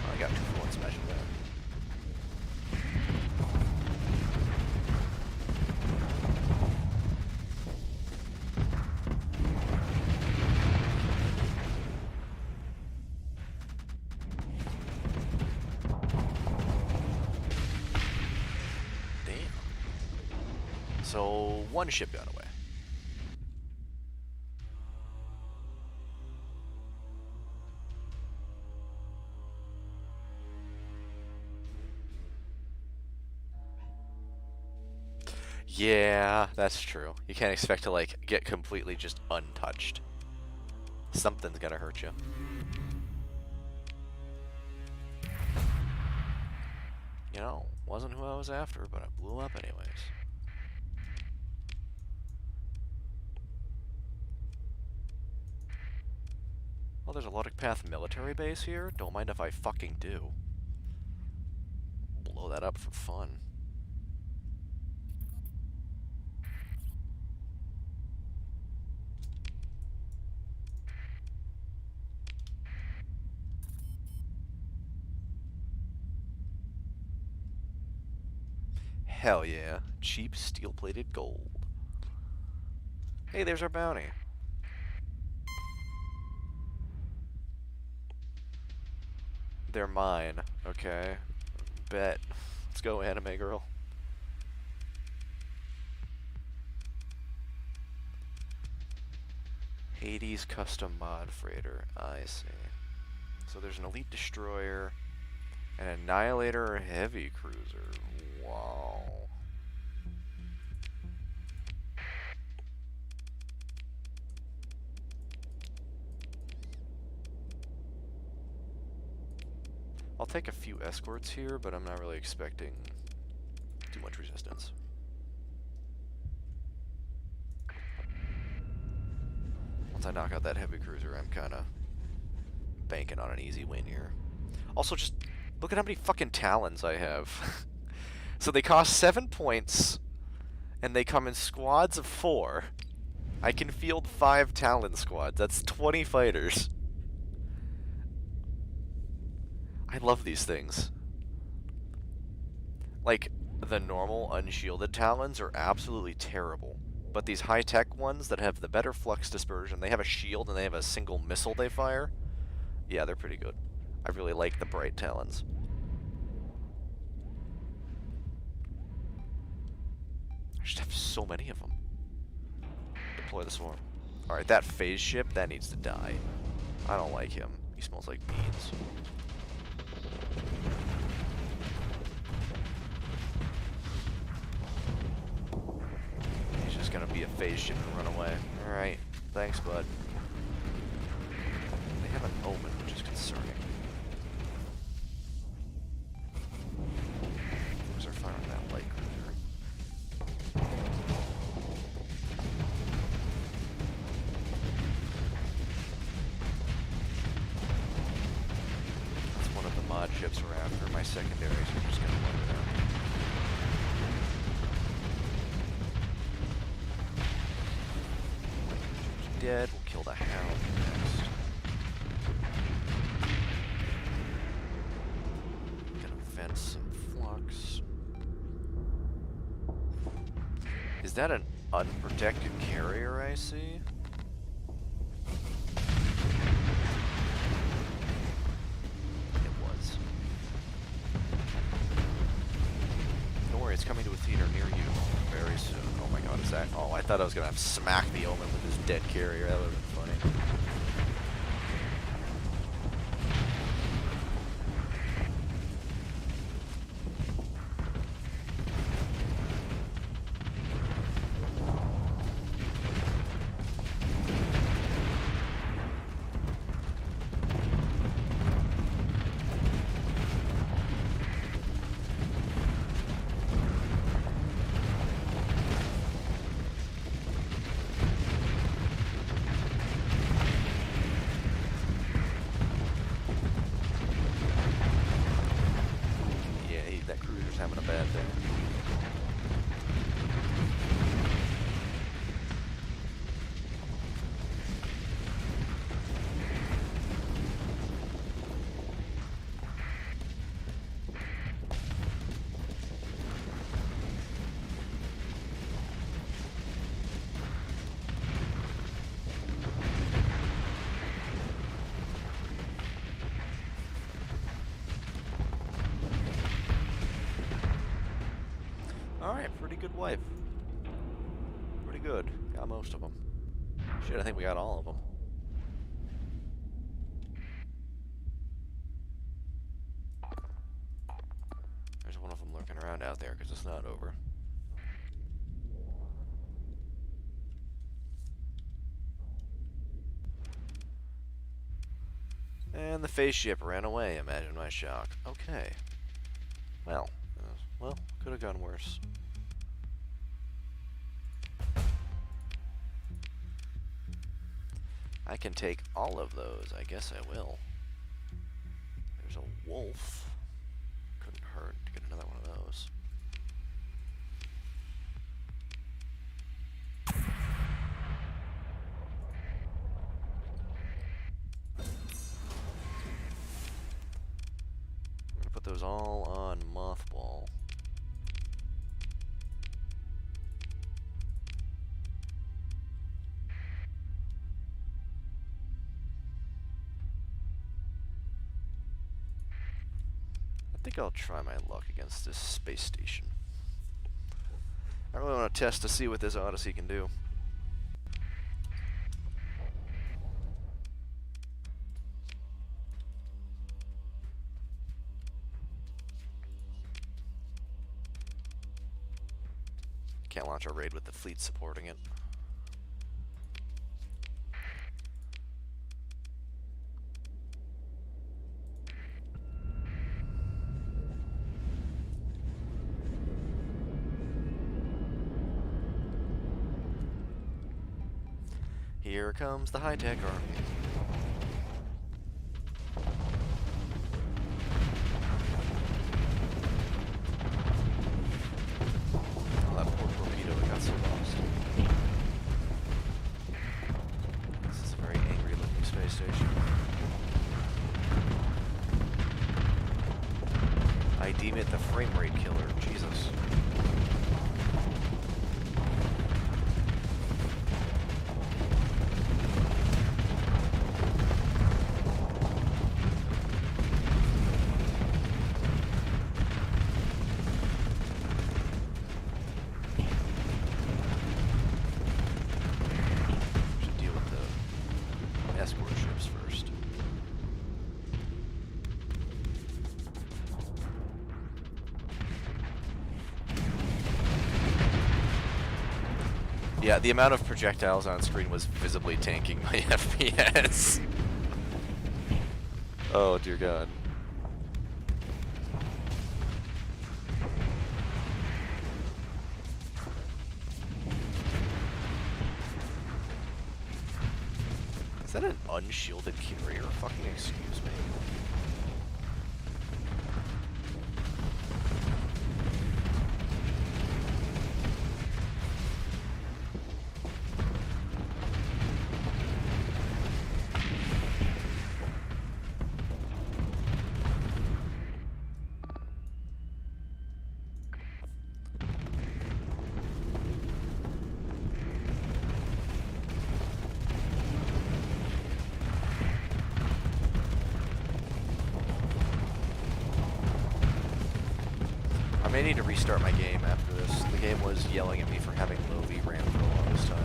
Oh, I got 2-for-1 special there. So, one ship got away. Yeah, that's true. You can't expect to, like, get completely just untouched. Something's gonna hurt you. You know, wasn't who I was after, but I blew up anyways. Oh, there's a Luddic Path military base here? Don't mind if I fucking do. Blow that up for fun. Hell yeah. Cheap steel-plated gold. Hey, there's our bounty. They're mine. Okay. Bet. Let's go, anime girl. Hades custom mod freighter. I see. So there's an elite destroyer, an annihilator heavy cruiser. Wow. I'll take a few escorts here, but I'm not really expecting too much resistance. Once I knock out that heavy cruiser, I'm kind of banking on an easy win here. Also, just look at how many fucking talons I have. So they cost 7 points, and they come in squads of 4. I can field 5 talon squads. That's 20 fighters. I love these things. Like, the normal unshielded talons are absolutely terrible. But these high-tech ones that have the better flux dispersion, they have a shield and they have a single missile they fire. Yeah, they're pretty good. I really like the bright talons. I just have so many of them. Deploy the swarm. Alright, that phase ship, that needs to die. I don't like him. He smells like beans. He's just gonna be a phase ship and run away. Alright, thanks, bud. They have an omen, which is concerning. Where's our fire on that light cruiser? That's one of the mod ships we're after. My secondaries are just gonna run down. Dead. We'll kill the hound next. Gonna vent some flux. Is that an unprotected carrier I see? It was. Don't worry, it's coming to a theater near you very soon. Oh my god, is that? Oh, I thought I was gonna have smack the omen with this dead carrier. That would have been funny. That cruiser's having a bad day. Alright, pretty good wife. Pretty good. Got most of them. Shit, I think we got all of them. There's one of them lurking around out there because it's not over. And the phase ship ran away. Imagine my shock. Okay. Well, could have gone worse. I can take all of those. I guess I will. There's a wolf. Couldn't hurt to get another one of those. I'm gonna put those all on mothball. I think I'll try my luck against this space station. I really want to test to see what this Odyssey can do. Can't launch a raid with the fleet supporting it. Here comes the high-tech army. Oh, that poor torpedo got so lost. This is a very angry-looking space station. I deem it the frame rate killer. Jesus. Yeah, the amount of projectiles on screen was visibly tanking my FPS. Oh, dear God. Is that an unshielded carrier? Fucking excuse me. I may need to restart my game after this. The game was yelling at me for having low VRAM for the longest time.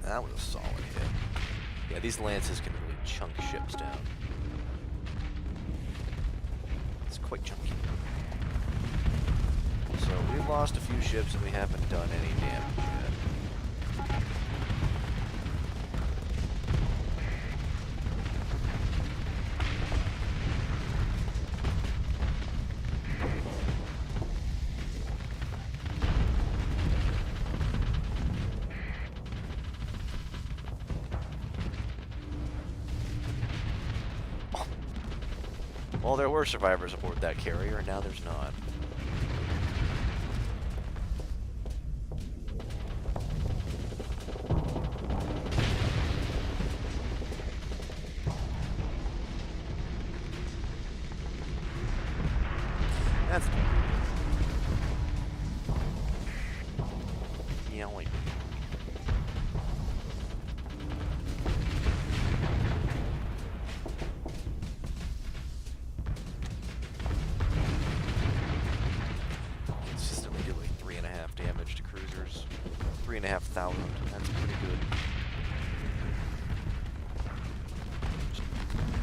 That was a solid hit. Yeah, these lances can really chunk ships down. It's quite chunky. So we've lost a few ships and we haven't done any damage yet. Well, there were survivors aboard that carrier, and now there's not. That's yelling. Consistently do like 3.5 damage to cruisers. 3,500. That's pretty good.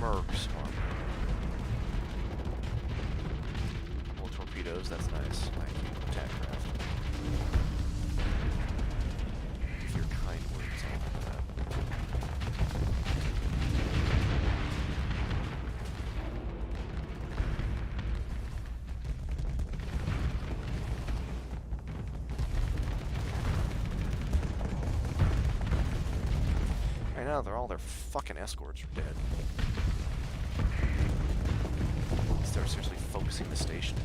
Mercs on more torpedoes. That's nice. Thank you, attack craft. Give your kind words on that. Right now, all their fucking escorts are dead. They're seriously focusing the station.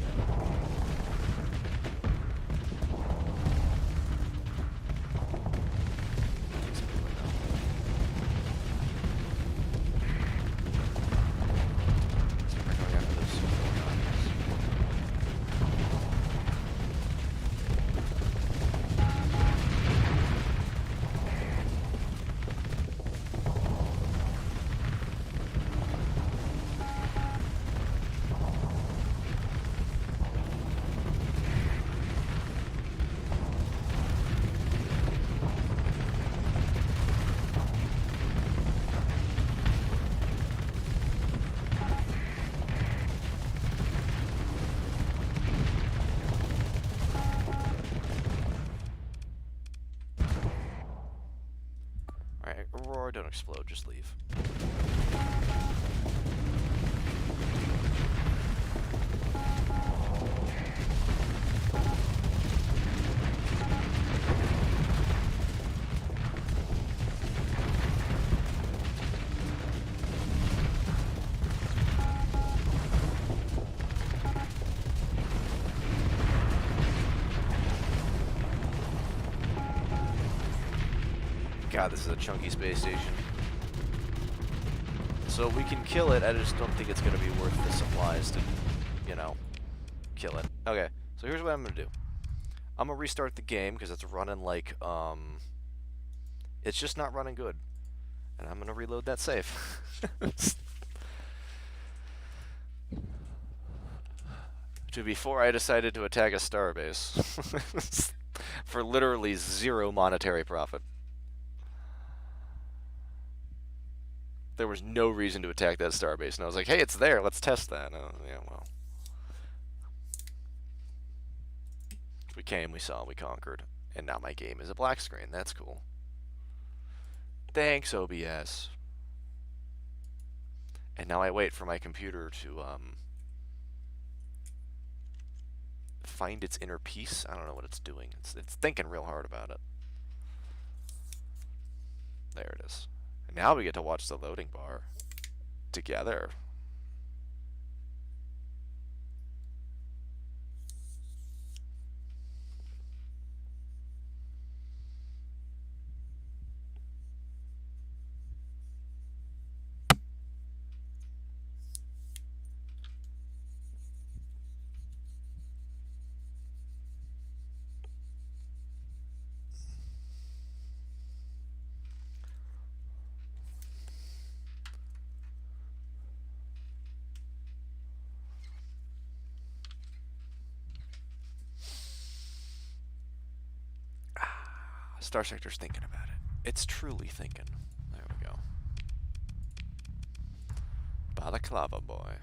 Aurora, don't explode, just leave. God, this is a chunky space station. So we can kill it, I just don't think it's going to be worth the supplies to, you know, kill it. Okay, so here's what I'm going to do. I'm going to restart the game because it's running like, it's just not running good. And I'm going to reload that save. To before I decided to attack a starbase. For literally 0 monetary profit. There was no reason to attack that starbase, and I was like, hey, it's there, let's test that. Yeah, well. We came, we saw, we conquered. And now my game is a black screen. That's cool. Thanks, OBS. And now I wait for my computer to, find its inner peace. I don't know what it's doing. It's thinking real hard about it. There it is. And now we get to watch the loading bar together. Starsector's thinking about it. It's truly thinking. There we go. Balaclava boy.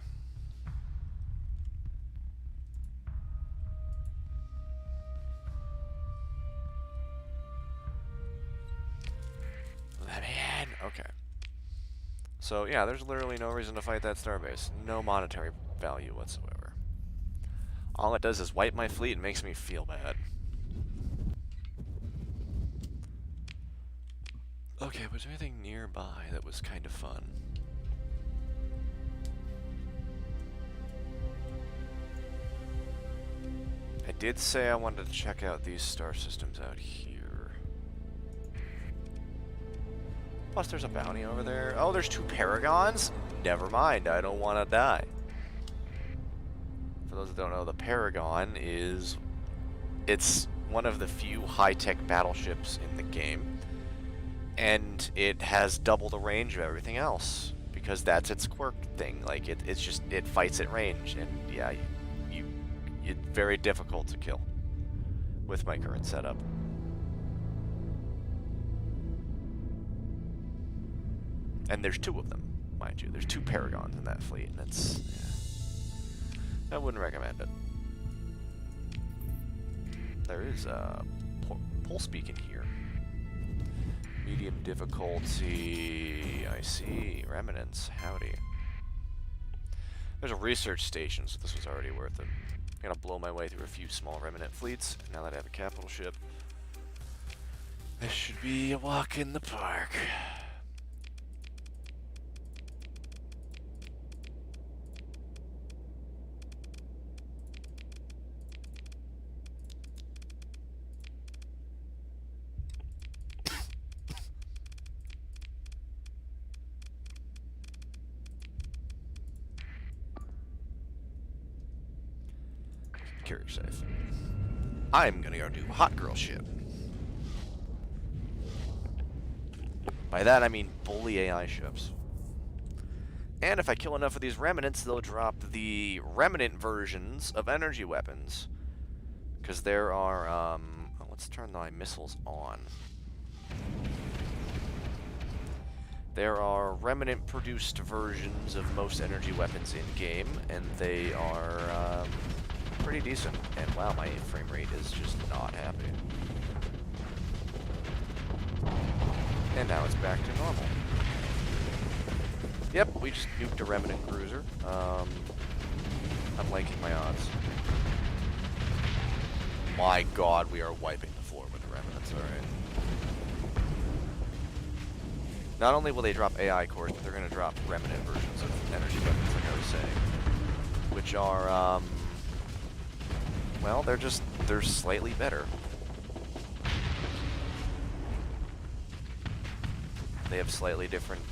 Let me in. Okay. So yeah, there's literally no reason to fight that starbase. No monetary value whatsoever. All it does is wipe my fleet and makes me feel bad. Okay, was there anything nearby that was kind of fun? I did say I wanted to check out these star systems out here. Plus there's a bounty over there. Oh, there's 2 paragons? Never mind, I don't want to die. For those that don't know, the Paragon is... it's one of the few high-tech battleships in the game. And it has double the range of everything else, because that's its quirk thing. Like, it's just, it fights at range, and yeah, it's very difficult to kill with my current setup. And there's 2 of them, mind you. There's 2 Paragons in that fleet, and it's, yeah, I wouldn't recommend it. There is pole speak in here. Medium difficulty, I see. Remnants, howdy. There's a research station, so this was already worth it. I'm gonna blow my way through a few small remnant fleets, and now that I have a capital ship, this should be a walk in the park. Keep your safe. I'm gonna go do hot girl shit. By that I mean bully AI ships. And if I kill enough of these remnants, they'll drop the remnant versions of energy weapons. Because there are, let's turn my missiles on. There are remnant-produced versions of most energy weapons in-game, and they are, pretty decent. And wow, my frame rate is just not happy. And now it's back to normal. Yep, we just nuked a remnant cruiser. I'm liking my odds. My god, we are wiping the floor with the remnants, alright. Not only will they drop AI cores, but they're going to drop remnant versions of energy weapons, like I was saying. Which are, well, they're slightly better. They have slightly different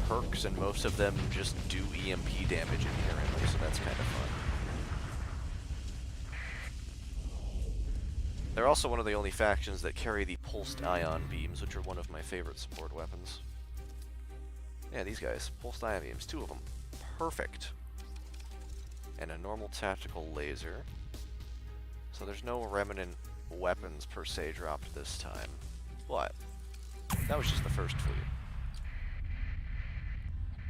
perks, and most of them just do EMP damage inherently, so that's kind of fun. They're also one of the only factions that carry the pulsed ion beams, which are one of my favorite support weapons. Yeah, these guys. Pulsed ion beams. 2 of them. Perfect. And a normal tactical laser. So there's no remnant weapons per se dropped this time. But that was just the first fleet.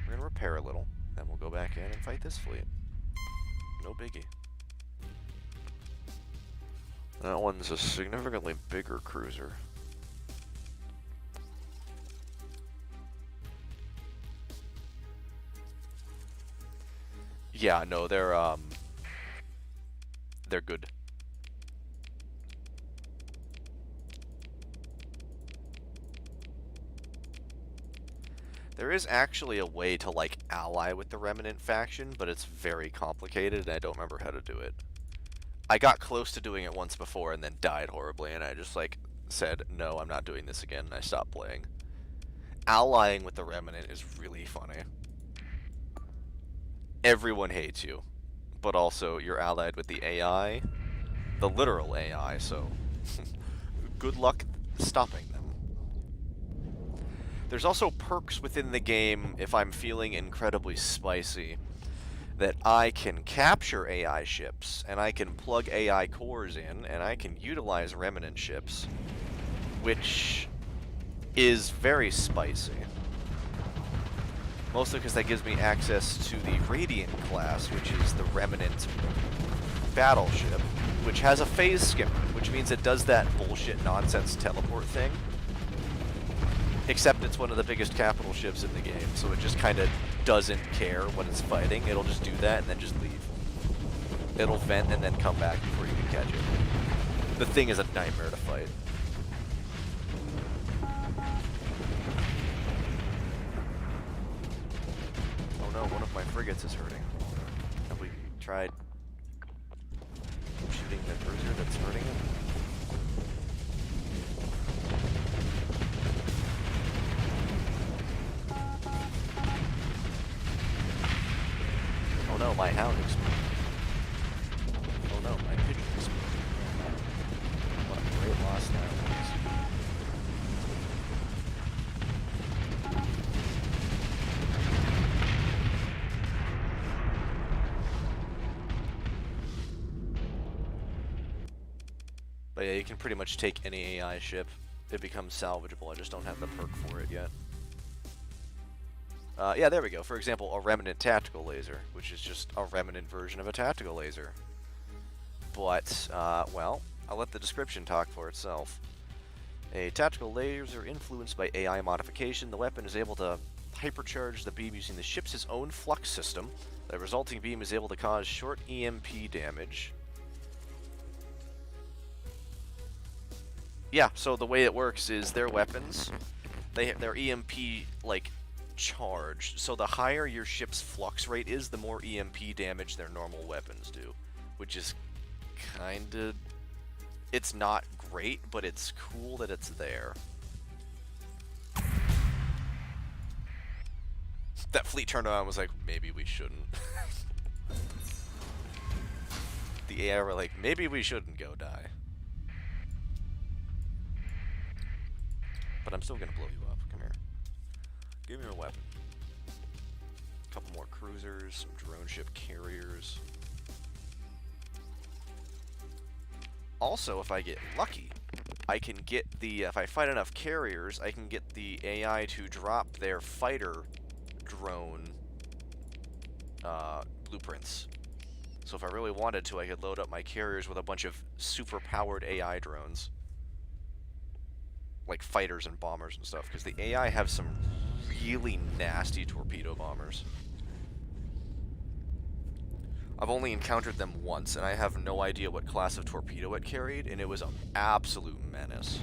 We're going to repair a little, then we'll go back in and fight this fleet. No biggie. That one's a significantly bigger cruiser. Yeah, no, they're good. There is actually a way to, like, ally with the Remnant faction, but it's very complicated, and I don't remember how to do it. I got close to doing it once before and then died horribly, and I just, like, said, no, I'm not doing this again, and I stopped playing. Allying with the Remnant is really funny. Everyone hates you, but also you're allied with the AI, the literal AI, so good luck stopping them. There's also perks within the game if I'm feeling incredibly spicy that I can capture AI ships, and I can plug AI cores in, and I can utilize Remnant ships, which is very spicy. Mostly because that gives me access to the Radiant class, which is the Remnant battleship, which has a phase skimmer, which means it does that bullshit nonsense teleport thing. Except it's one of the biggest capital ships in the game, so it just kind of doesn't care when it's fighting. It'll just do that and then just leave. It'll vent and then come back before you can catch it. The thing is a nightmare to fight. Oh no, one of my frigates is hurting. Have we tried shooting the cruiser that's hurting him? Oh no, my hound exploded. Oh no, my pigeon exploded. What a great loss that was. But yeah, you can pretty much take any AI ship. It becomes salvageable. I just don't have the perk for it yet. Yeah, there we go. For example, a Remnant tactical laser, which is just a Remnant version of a tactical laser. But, well, I'll let the description talk for itself. A tactical laser influenced by AI modification. The weapon is able to hypercharge the beam using the ship's own flux system. The resulting beam is able to cause short EMP damage. Yeah, so the way it works is their weapons, they're EMP, like, charged. So the higher your ship's flux rate is, the more EMP damage their normal weapons do. Which is kinda... It's not great, but it's cool that it's there. That fleet turned around and was like, maybe we shouldn't. The AI were like, maybe we shouldn't go die. But I'm still gonna blow you up. Come here. Give me a weapon. A couple more cruisers, some drone ship carriers. Also, if I get lucky, I can get the, if I fight enough carriers, I can get the AI to drop their fighter drone blueprints. So if I really wanted to, I could load up my carriers with a bunch of super-powered AI drones. Like fighters and bombers and stuff, because the AI have some really nasty torpedo bombers. I've only encountered them once, and I have no idea what class of torpedo it carried, and it was an absolute menace.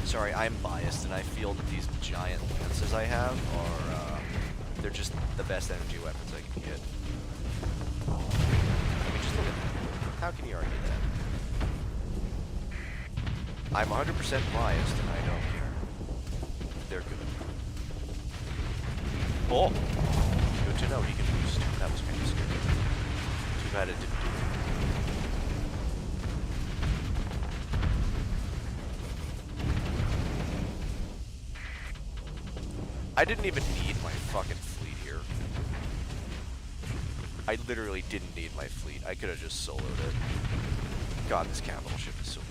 Sorry, I'm biased, and I feel that these giant lances I have are, they're just the best energy weapons I can get. I mean, just look at that. How can you argue that? I'm 100% biased, and I don't care. They're good. Oh! Good to know he can boost. That was kind of scary. Too bad it didn't do it. I didn't even need my fucking fleet here. I literally didn't need my fleet. I could have just soloed it. God, this capital ship is so good.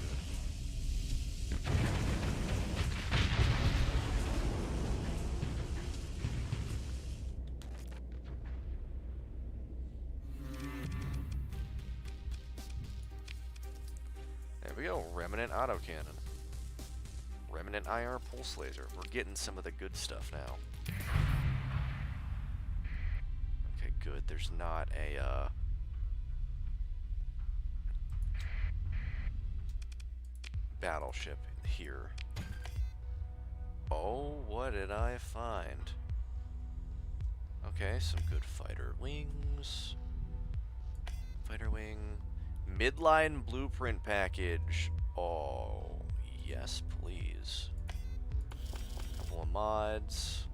There we go. Remnant autocannon. Remnant IR pulse laser. We're getting some of the good stuff now. Okay, good. There's not a, battleship here. Oh, what did I find? Okay, some good fighter wings. Fighter wing. Midline blueprint package. Oh, yes, please. Couple of mods.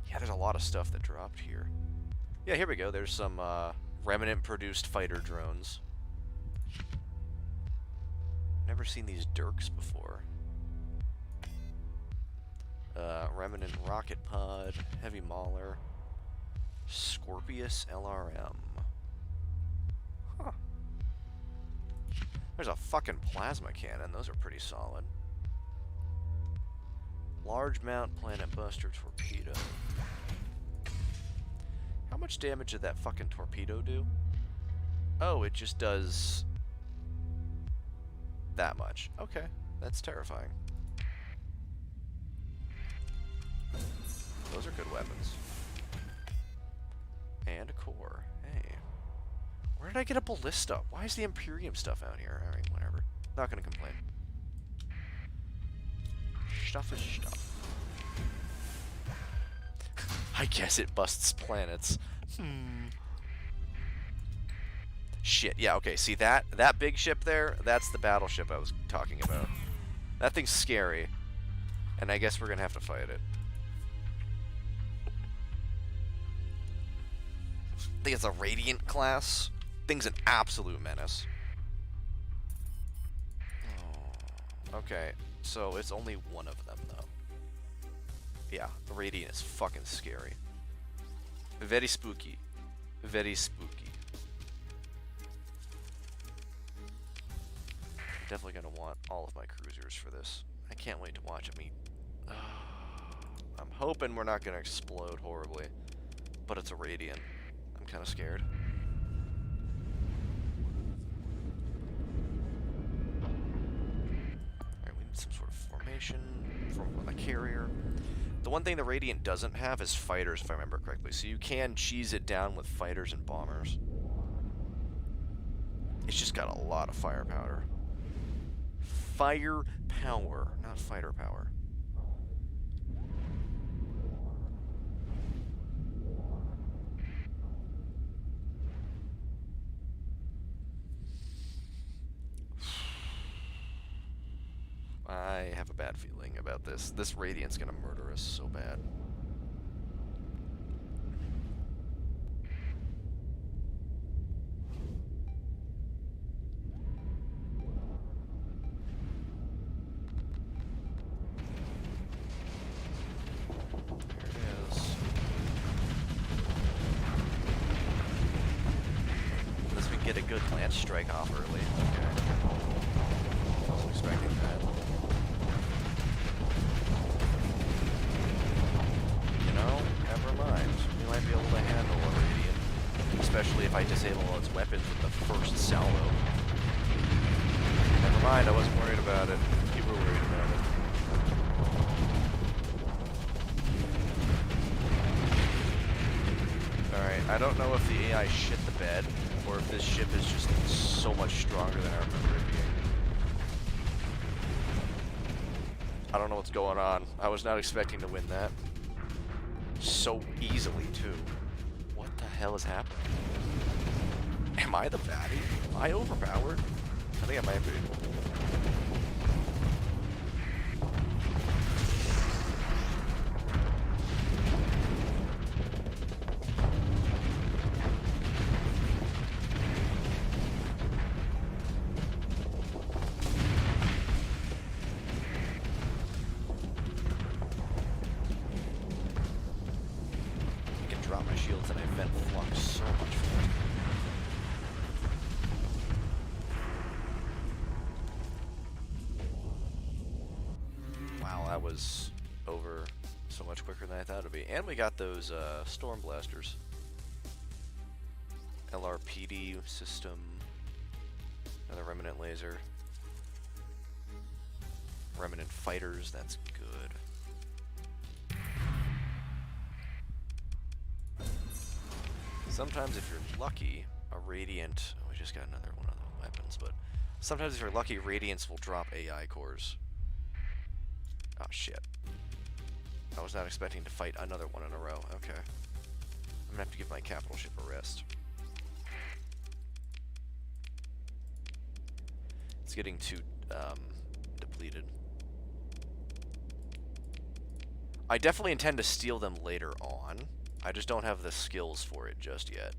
Yeah, there's a lot of stuff that dropped here. Yeah, here we go. There's some Remnant-produced fighter drones. Never seen these Dirks before. Remnant rocket pod, heavy mauler, Scorpius LRM. Huh. There's a fucking plasma cannon. Those are pretty solid. Large mount planet buster torpedo. How much damage did that fucking torpedo do? Oh, it just does that much. Okay, that's terrifying. Those are good weapons. And a core. Hey. Where did I get a ballista? Why is the Imperium stuff out here? Alright, whatever. Not gonna complain. Stuff is stuff. I guess it busts planets. Shit, yeah, okay, see that big ship there? That's the battleship I was talking about. That thing's scary. And I guess we're gonna have to fight it. I think it's a Radiant class. Thing's an absolute menace. Oh, okay, so it's only one of them, though. Yeah, the Radiant is fucking scary. Very spooky. Very spooky. I'm definitely going to want all of my cruisers for this. I can't wait to watch them eat. I'm hoping we're not going to explode horribly. But it's a Radiant. I'm kind of scared. information from a carrier. The one thing the Radiant doesn't have is fighters, if I remember correctly. So you can cheese it down with fighters and bombers. It's just got a lot of firepower. Firepower, not fighter power. I have a bad feeling about this. This Radiant's gonna murder us so bad. There it is. Unless we can get a good lance strike off early. Okay. I wasn't expecting that. Never mind. We might be able to handle a Radiant. Especially if I disable all its weapons with the first salvo. Never mind, I wasn't worried about it. You were worried about it. Alright, I don't know if the AI shit the bed, or if this ship is just so much stronger than I remember it being. I don't know what's going on. I was not expecting to win that. So easily, too. What the hell is happening? Am I the baddie? Am I overpowered? I think I might be. Was over so much quicker than I thought it would be. And we got those storm blasters. LRPD system. Another remnant laser. Remnant fighters, that's good. Sometimes if you're lucky, a Radiant... Oh, we just got another one of the weapons, but... Sometimes if you're lucky, Radiants will drop AI cores. Oh, shit. I was not expecting to fight another one in a row. Okay. I'm gonna have to give my capital ship a rest. It's getting too, depleted. I definitely intend to steal them later on. I just don't have the skills for it just yet.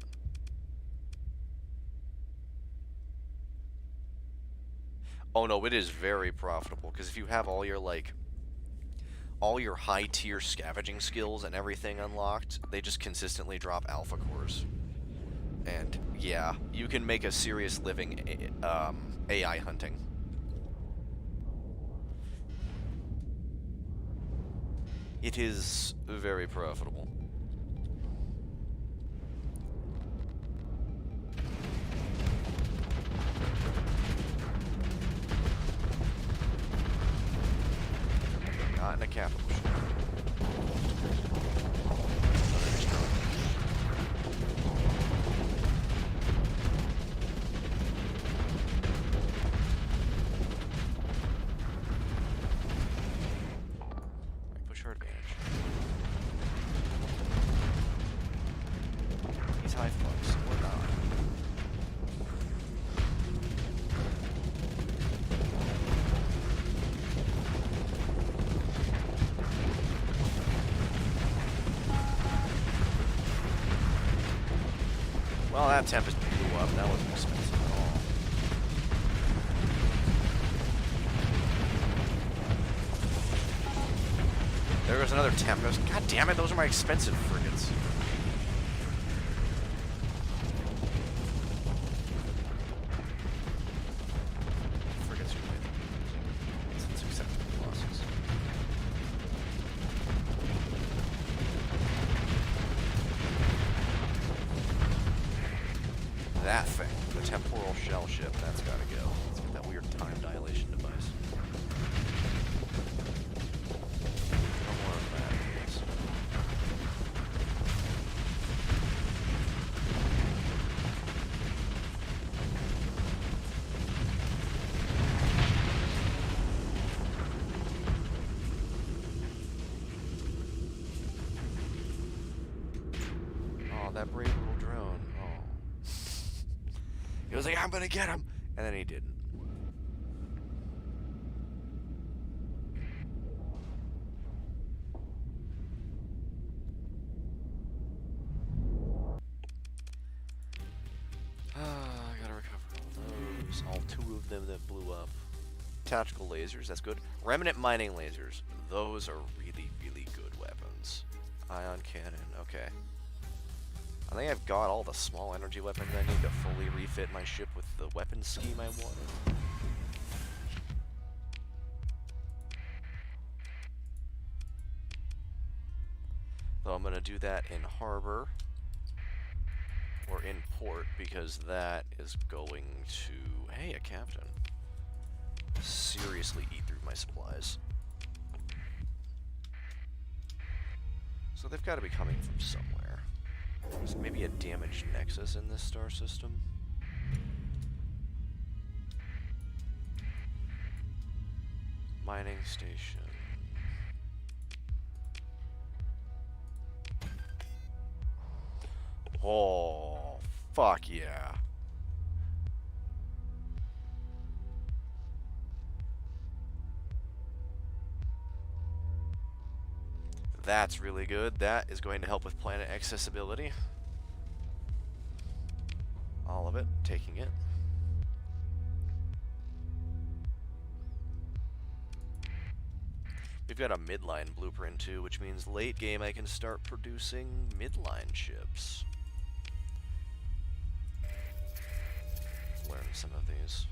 Oh no, it is very profitable, because if you have all your, like... all your high-tier scavenging skills and everything unlocked, they just consistently drop alpha cores. And, yeah, you can make a serious living AI hunting. It is very profitable. Not in a capital ship. Push our advantage. He's high flux, or not. Well, that Tempest blew up. That wasn't expensive at all. There was another Tempest. God damn it, those are my expensive frigates. Frigates are good. It's acceptable losses. That thing, the temporal shell ship, that's gotta go. It's that weird time dilation device. that brave little drone. Oh. He was like, I'm gonna get him! And then he didn't. I gotta recover all those. All 2 of them that blew up. Tactical lasers, that's good. Remnant mining lasers. Those are really, really good weapons. Ion cannon, okay. I think I've got all the small energy weapons I need to fully refit my ship with the weapon scheme I wanted. Though I'm going to do that in harbor, or in port, because that is going to, hey, a captain, seriously eat through my supplies. So they've got to be coming from somewhere. There's maybe a damaged nexus in this star system. Mining station. Oh, fuck yeah. That's really good. That is going to help with planet accessibility. All of it. Taking it. We've got a midline blueprint too, which means late game I can start producing midline ships. Learn some of these.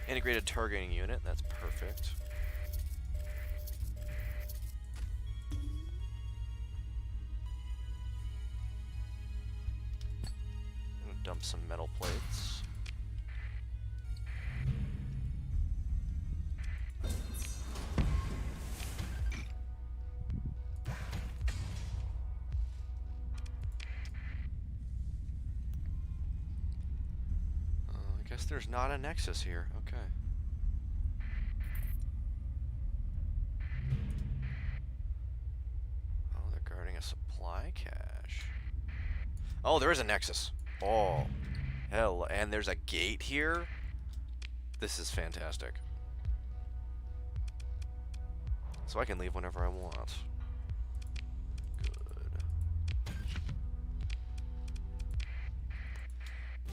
Integrated targeting unit, that's perfect. I'm gonna dump some metal plates. I guess there's not a nexus here. Okay. Oh, they're guarding a supply cache. Oh, there is a nexus. Oh, hell. And there's a gate here? This is fantastic. So I can leave whenever I want. Good.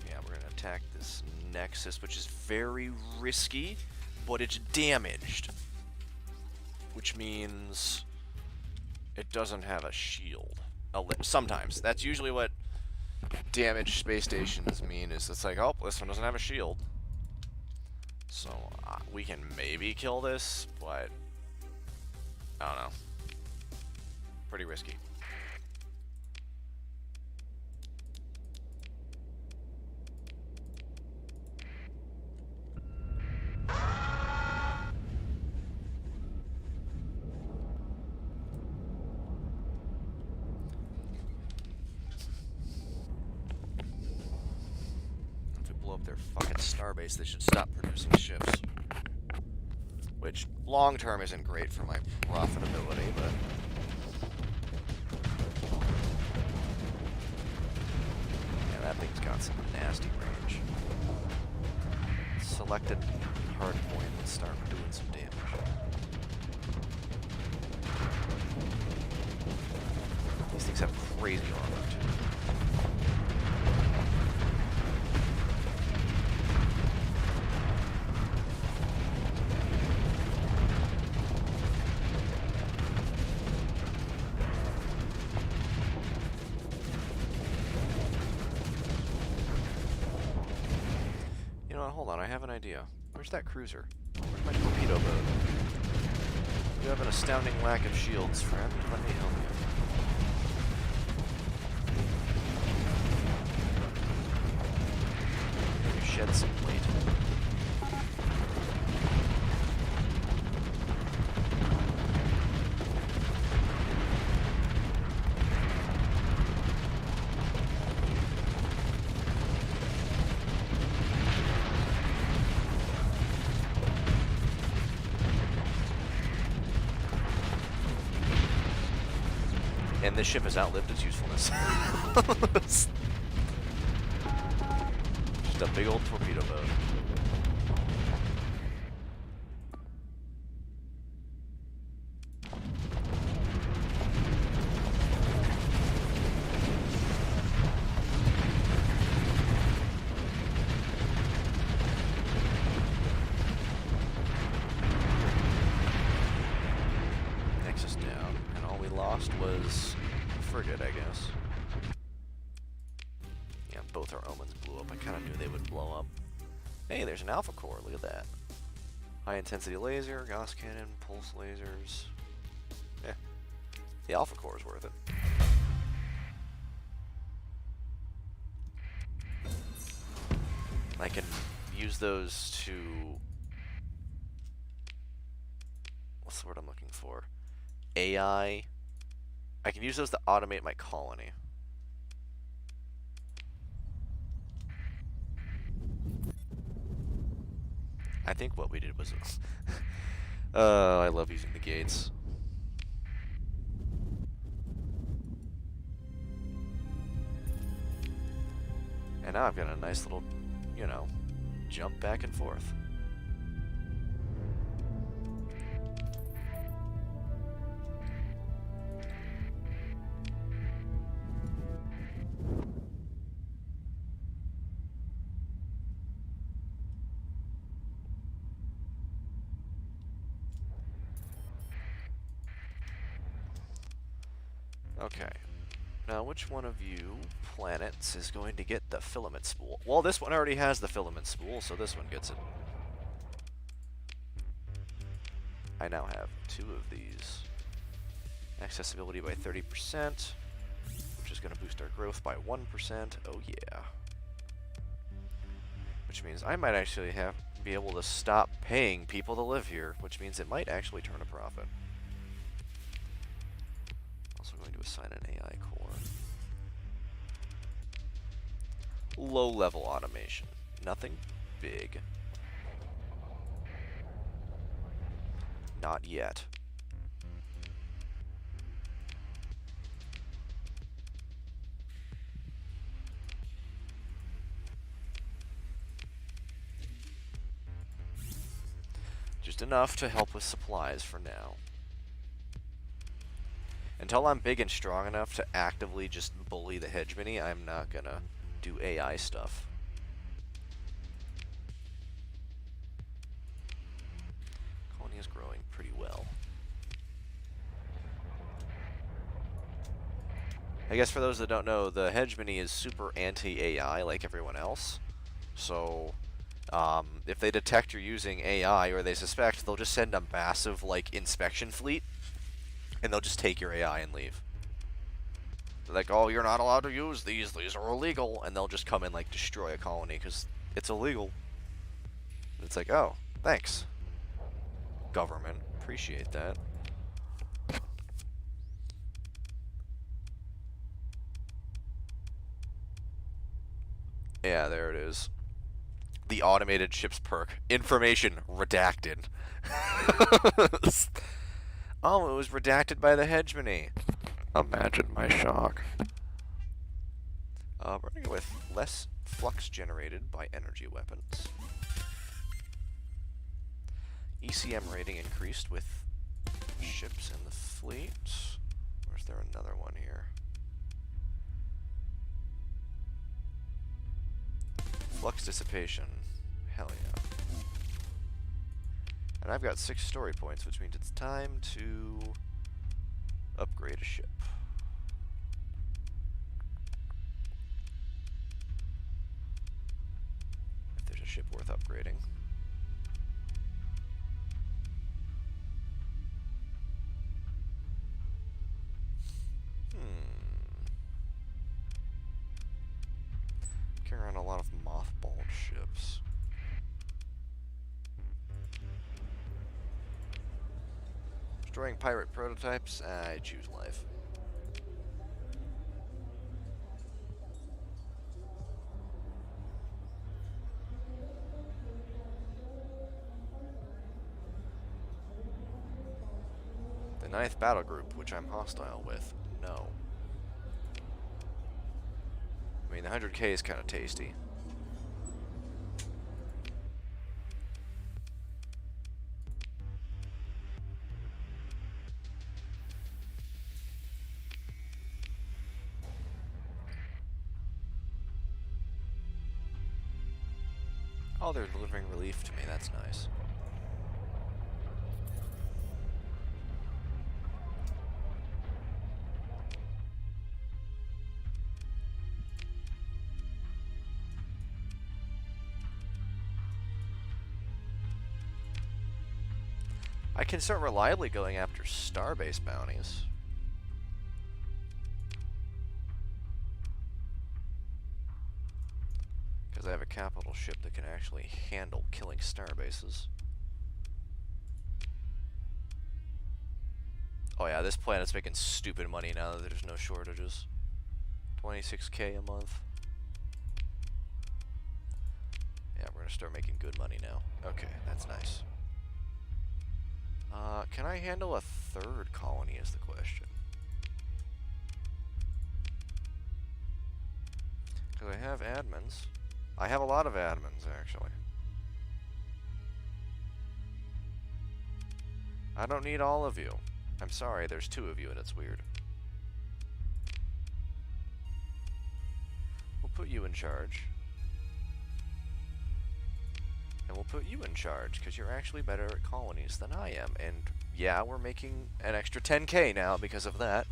Yeah, we're going to attack this nexus, which is very risky, but it's damaged. Which means it doesn't have a shield. Sometimes. That's usually what damaged space stations mean, is it's like, oh, this one doesn't have a shield. So we can maybe kill this, but I don't know. Pretty risky. Their fucking starbase, they should stop producing ships. Which, long term, isn't great for my profitability, but... yeah, that thing's got some nasty range. Selected hard point and start doing some damage. These things have crazy armor, too. Hold on, I have an idea. Where's that cruiser? Where's my torpedo boat? You have an astounding lack of shields, friend. Let me help you. You shed some weight. And this ship has outlived its usefulness. Just a big old torpedo boat. Nexus down, and all we lost was a frigate, I guess. Yeah, both our omens blew up. I kind of knew they would blow up. Hey, there's an alpha core. Look at that. High intensity laser, Gauss cannon, pulse lasers. Yeah, the alpha core is worth it. I can use those to... What's the word I'm looking for? AI. I can use those to automate my colony. I think what we did was... I love using the gates. And now I've got a nice little, you know, jump back and forth. Okay. Now, which one of you planets is going to get the filament spool? Well, this one already has the filament spool, so this one gets it. I now have 2 of these. Accessibility by 30%, which is going to boost our growth by 1%. Oh yeah. Which means I might actually be able to stop paying people to live here, which means it might actually turn a profit. Also going to assign an AI core. Low-level automation. Nothing big. Not yet. Just enough to help with supplies for now. Until I'm big and strong enough to actively just bully the hegemony, I'm not gonna do AI stuff. Colony is growing pretty well. I guess for those that don't know, the hegemony is super anti-AI like everyone else. So, if they detect you're using AI or they suspect, they'll just send a massive, like, inspection fleet, and they'll just take your AI and leave. They're like, oh, you're not allowed to use these are illegal, and they'll just come and, like, destroy a colony, because it's illegal. And it's like, oh, thanks, government, appreciate that. Yeah, there it is. The automated ship's perk. Information redacted. Oh, it was redacted by the hegemony. Imagine my shock. We're going to go with less flux generated by energy weapons. ECM rating increased with ships in the fleet. Or is there another one here? Flux dissipation. Hell yeah. And I've got 6 story points, which means it's time to upgrade a ship. If there's a ship worth upgrading. Carrying around a lot of mothballed ships. Destroying pirate prototypes? I choose life. The 9th battle group, which I'm hostile with. No. I mean, the 100K is kind of tasty. Oh, they're delivering relief to me. That's nice. I can start reliably going after starbase bounties. Because I have a capital ship that can actually handle killing starbases. Oh yeah, this planet's making stupid money now that there's no shortages. 26K a month. Yeah, we're gonna start making good money now. Okay, that's nice. Can I handle a third colony is the question. Because I have admins. I have a lot of admins, actually. I don't need all of you. I'm sorry, there's 2 of you and it's weird. We'll put you in charge. And we'll put you in charge, because you're actually better at colonies than I am. And yeah, we're making an extra 10K now because of that.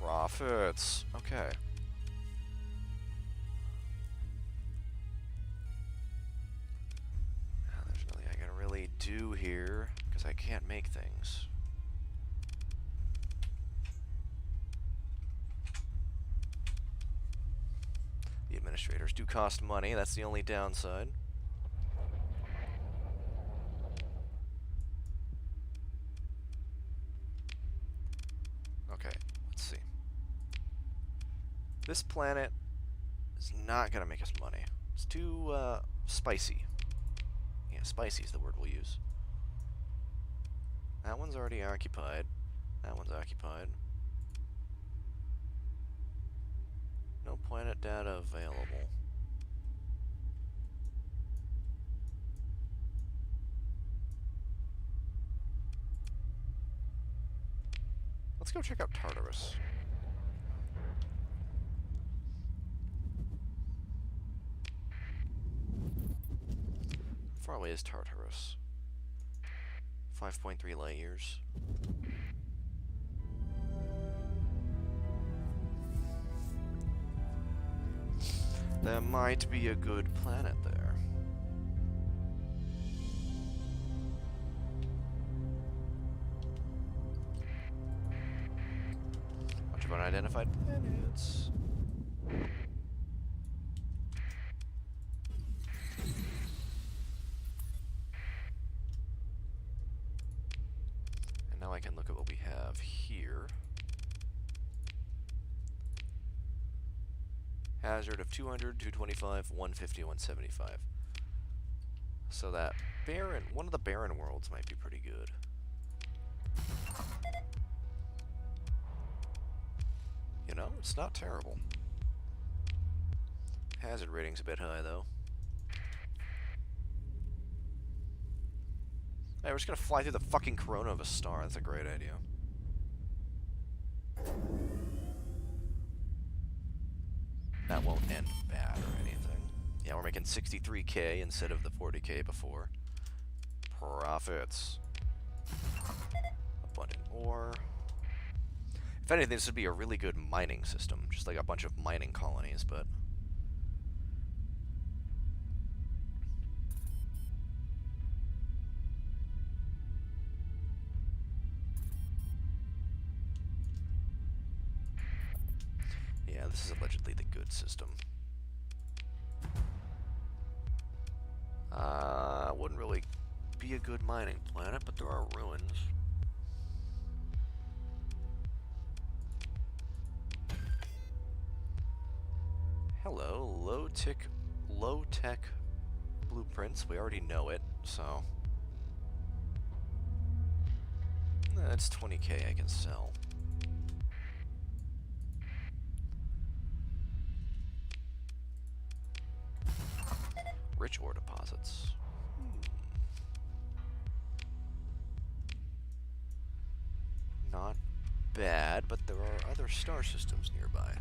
Profits. Okay. Now, there's nothing I can really do here, because I can't make things. The administrators do cost money, that's the only downside. Okay, let's see. This planet is not gonna make us money. It's too, spicy. Yeah, spicy is the word we'll use. That one's already occupied. That one's occupied. No planet data available. Let's go check out Tartarus. How far away is Tartarus? 5.3 light years. There might be a good planet there. Bunch of unidentified planets. And now I can look at what we have here. Hazard of 200, 225, 150, 175. So that barren, one of the barren worlds might be pretty good. You know, it's not terrible. Hazard rating's a bit high, though. Hey, we're just gonna fly through the fucking corona of a star. That's a great idea. That won't end bad or anything. Yeah, we're making 63K instead of the 40K before. Profits. Abundant ore. If anything, this would be a really good mining system. Just like a bunch of mining colonies, but... yeah, this is allegedly the good system. Wouldn't really be a good mining planet, but there are ruins. Hello, low-tech blueprints. We already know it, so... That's 20k I can sell. Rich ore deposits. Not bad, but there are other star systems nearby.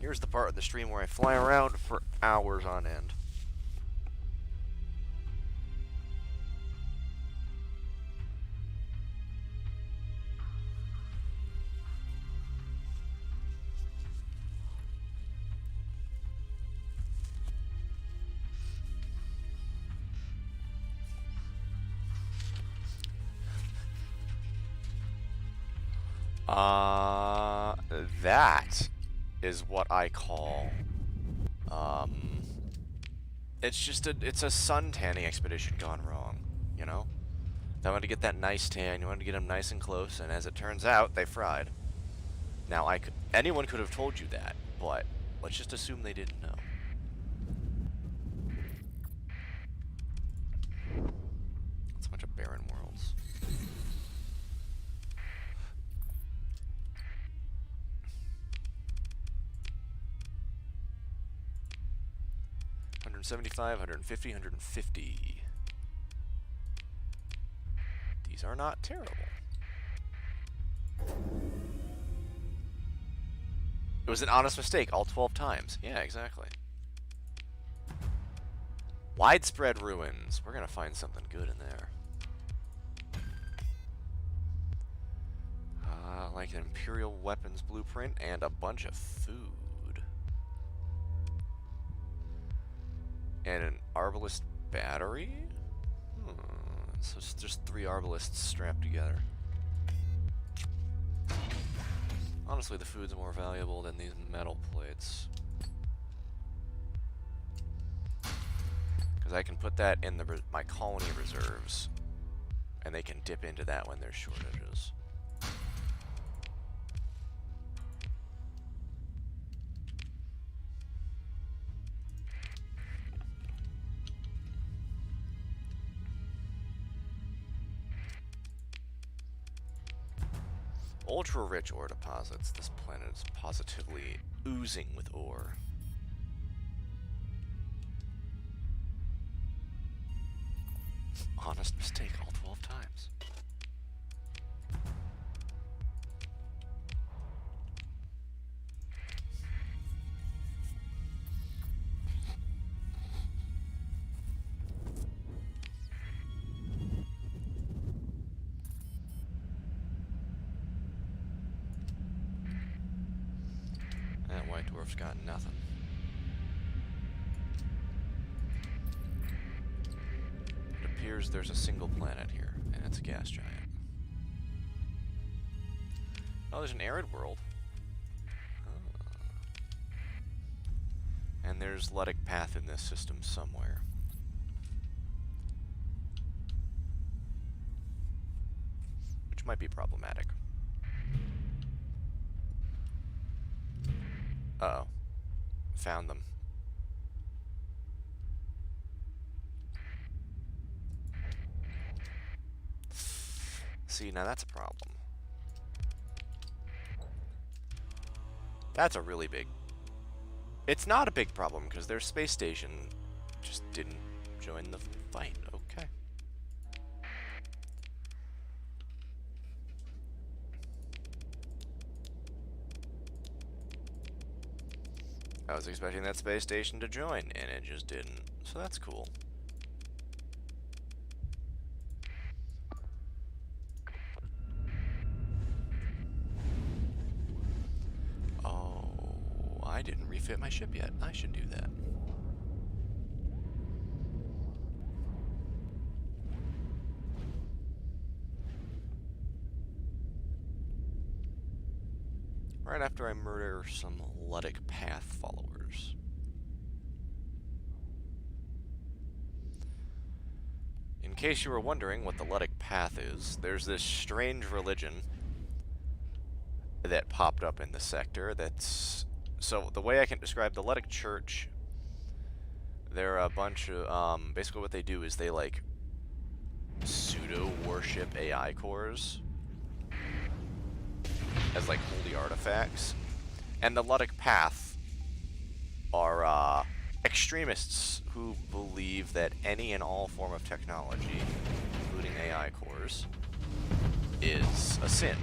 Here's the part of the stream where I fly around for hours on end. That is what I call, it's a sun tanning expedition gone wrong, you know? They wanted to get that nice tan, you wanted to get them nice and close, and as it turns out, they fried. Now, anyone could have told you that, but let's just assume they didn't know. It's a bunch of barren worlds. $175, $150, $150. These are not terrible. It was an honest mistake all 12 times. Yeah, exactly. Widespread ruins. We're gonna find something good in there. Like an Imperial weapons blueprint and a bunch of food. And an Arbalist battery? So it's just 3 Arbalists strapped together. Honestly, the food's more valuable than these metal plates. Because I can put that in my colony reserves, and they can dip into that when there's shortages. Ultra-rich ore deposits. This planet is positively oozing with ore. Honest mistake all 12 times. That white dwarf's got nothing. It appears there's a single planet here, and it's a gas giant. Oh, there's an arid world. Oh. And there's Ludic Path in this system somewhere. Which might be problematic. Uh-oh. Found them. See, now that's a problem. That's a really big... It's not a big problem, because their space station just didn't join the fight. Okay. I was expecting that space station to join, and it just didn't. So that's cool. Oh, I didn't refit my ship yet. I should do that. Right after I murder some Ludic Path followers. In case you were wondering what the Ludic Path is, there's this strange religion that popped up in the sector. So the way I can describe the Ludic Church, they're a bunch of basically what they do is they like pseudo worship AI cores as like holy artifacts, and the Ludic Path are extremists who believe that any and all form of technology, including AI cores, is a sin.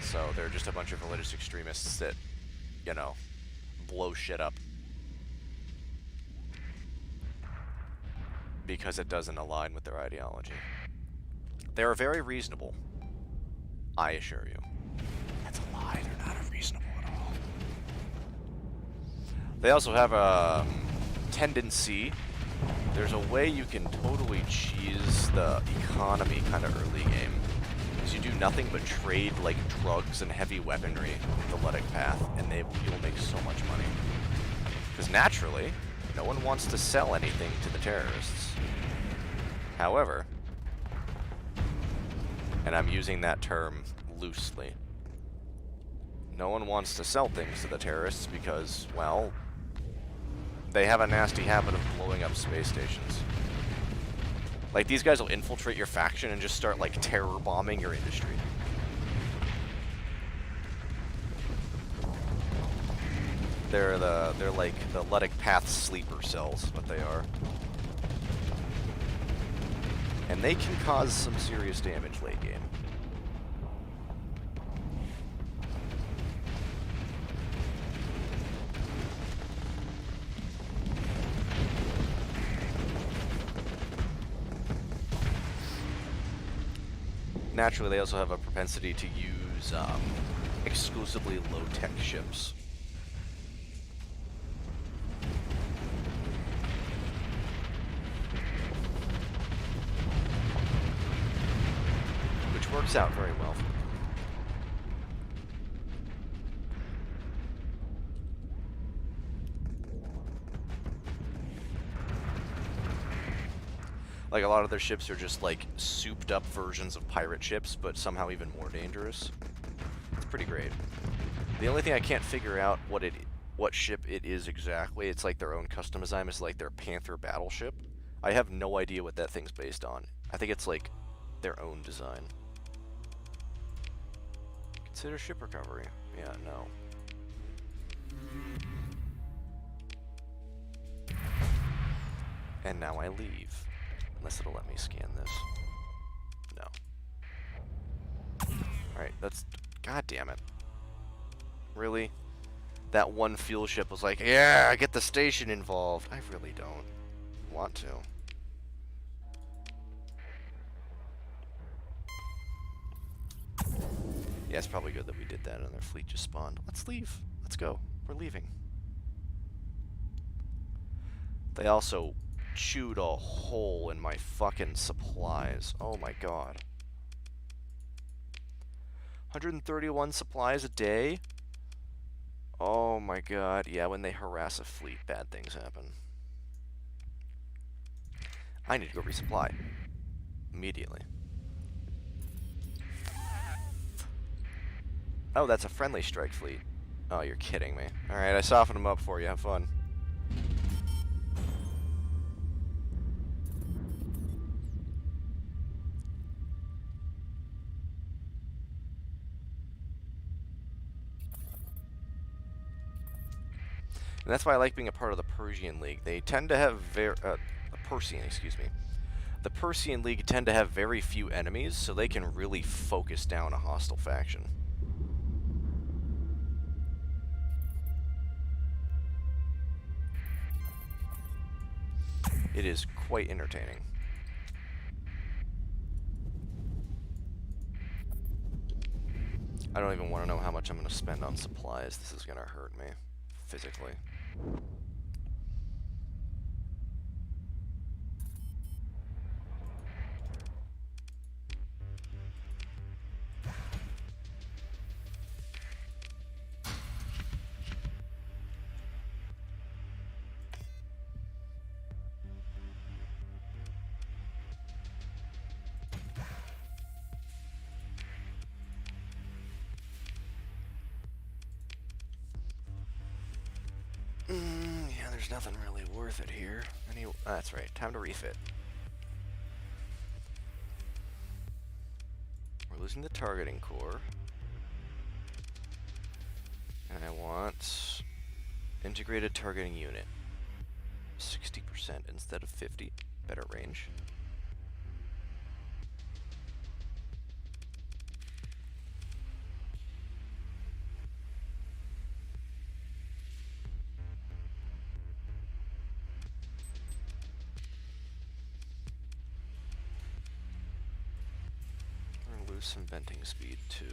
So they're just a bunch of religious extremists that, you know, blow shit up because it doesn't align with their ideology. They are very reasonable, I assure you. That's a lie, they're not unreasonable at all. They also have a tendency, there's a way you can totally cheese the economy kind of early game. Is you do nothing but trade like drugs and heavy weaponry with the Ludic Path, and you'll make so much money. Because naturally, no one wants to sell anything to the terrorists. However, and I'm using that term loosely, no one wants to sell things to the terrorists because, well, they have a nasty habit of blowing up space stations. Like, these guys will infiltrate your faction and just start, like, terror bombing your industry. They're like the Ludic Path sleeper cells, is what they are. And they can cause some serious damage late game. Naturally, they also have a propensity to use exclusively low-tech ships. Which works out very well for them. Like, a lot of their ships are just, like, souped-up versions of pirate ships, but somehow even more dangerous. It's pretty great. The only thing I can't figure out what ship it is exactly, it's like their own custom design, is like their Panther battleship. I have no idea what that thing's based on. I think it's, like, their own design. Consider ship recovery. Yeah, no. And now I leave. Unless it'll let me scan this. No. Alright, that's... God damn it. Really? That one fuel ship was like, yeah, get the station involved. I really don't want to. Yeah, it's probably good that we did that and their fleet just spawned. Let's leave. Let's go. We're leaving. They also chewed a hole in my fucking supplies. Oh my god. 131 supplies a day? Oh my god. Yeah, when they harass a fleet, bad things happen. I need to go resupply. Immediately. Oh, that's a friendly strike fleet. Oh, you're kidding me. Alright, I softened them up for you. Have fun. And that's why I like being a part of the Persian League. They tend to have Persian, excuse me. The Persian League tend to have very few enemies, so they can really focus down a hostile faction. It is quite entertaining. I don't even want to know how much I'm going to spend on supplies. This is going to hurt me physically. there's nothing really worth it here. That's right, time to refit. We're losing the targeting core. And I want integrated targeting unit. 60% instead of 50. Better range. We're gonna lose some venting speed too.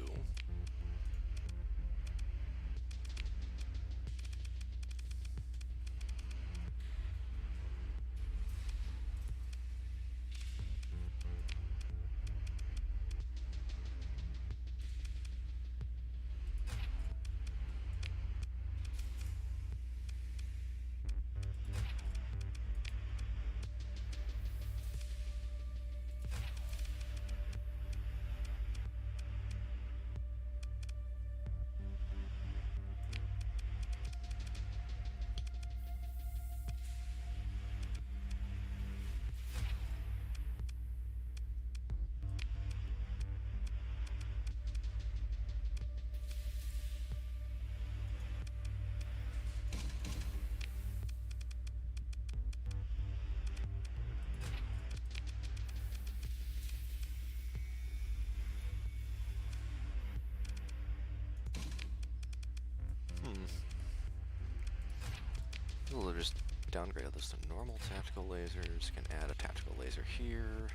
We'll just downgrade this to normal tactical lasers. Can add a tactical laser here.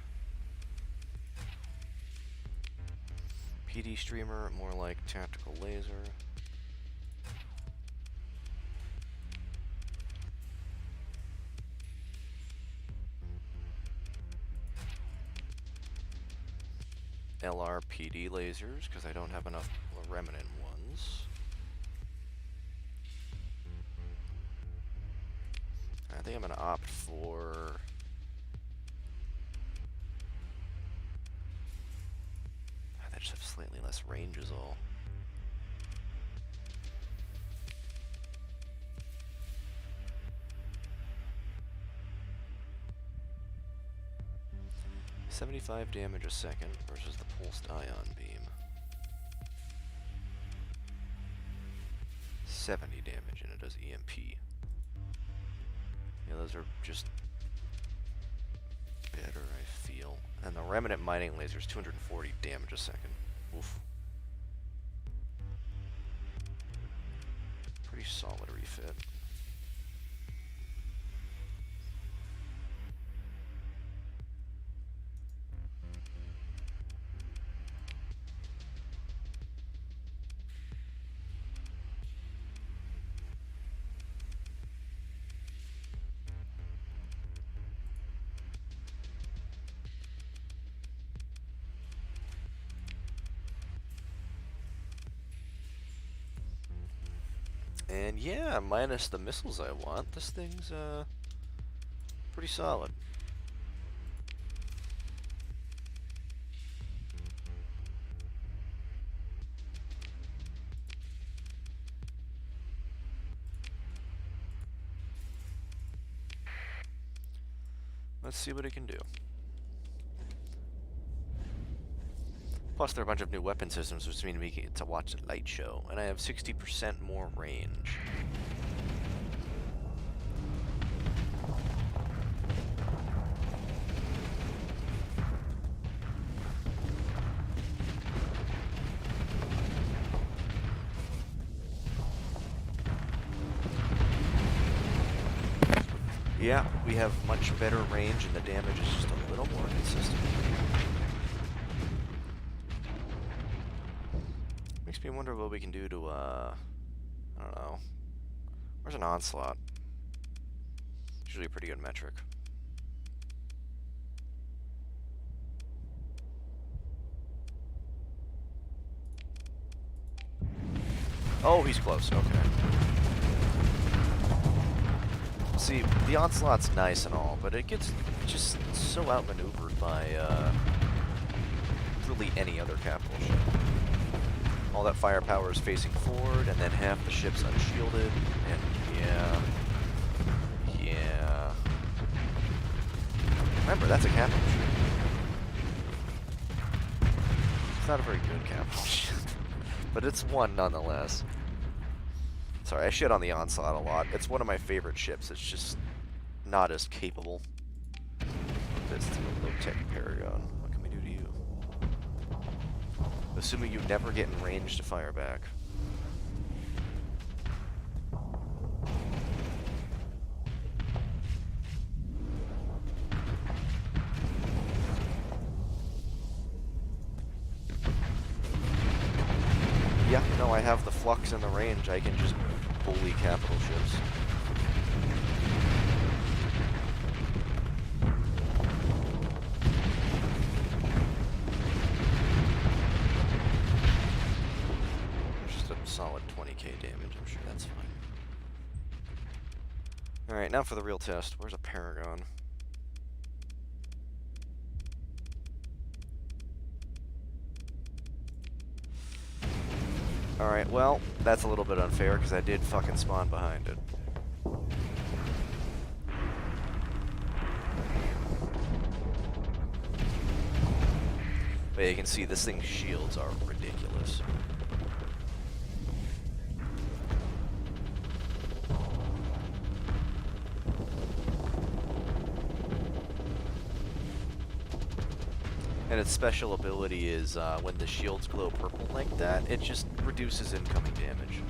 PD streamer, more like tactical laser. LR PD lasers, because I don't have enough remnant ones. I think I'm going to opt for... They just have slightly less range is all. $75 damage a second versus the pulsed ion beam. 70 damage and it does EMP. Yeah, those are just better, I feel. And the remnant mining laser is 240 damage a second. Oof. Pretty solid refit. And yeah, minus the missiles I want, this thing's pretty solid. Let's see what it can do. Plus, there are a bunch of new weapon systems, which means we get to watch the light show, and I have 60% more range. Yeah, we have much better range, and the damage is just a little more consistent. Makes me wonder what we can do to, I don't know. Where's an onslaught? Usually a pretty good metric. Oh, he's close, okay. See, the onslaught's nice and all, but it gets just so outmaneuvered by, really any other capital ship. All that firepower is facing forward, and then half the ship's unshielded, and yeah. Remember, that's a capital ship. It's not a very good capital ship, but it's one nonetheless. Sorry, I shit on the Onslaught a lot. It's one of my favorite ships. It's just not as capable. This is a low-tech Paragon. What can we do to you? Assuming you never get in range to fire back. Yeah, no, I have the flux and the range. I can just bully capital ships. Just a solid 20k damage. I'm sure that's fine. Alright, now for the real test. Where's a Paragon? Alright, well, that's a little bit unfair because I did fucking spawn behind it. But you can see this thing's shields are ridiculous. And its special ability is when the shields glow purple like that, it just reduces incoming damage.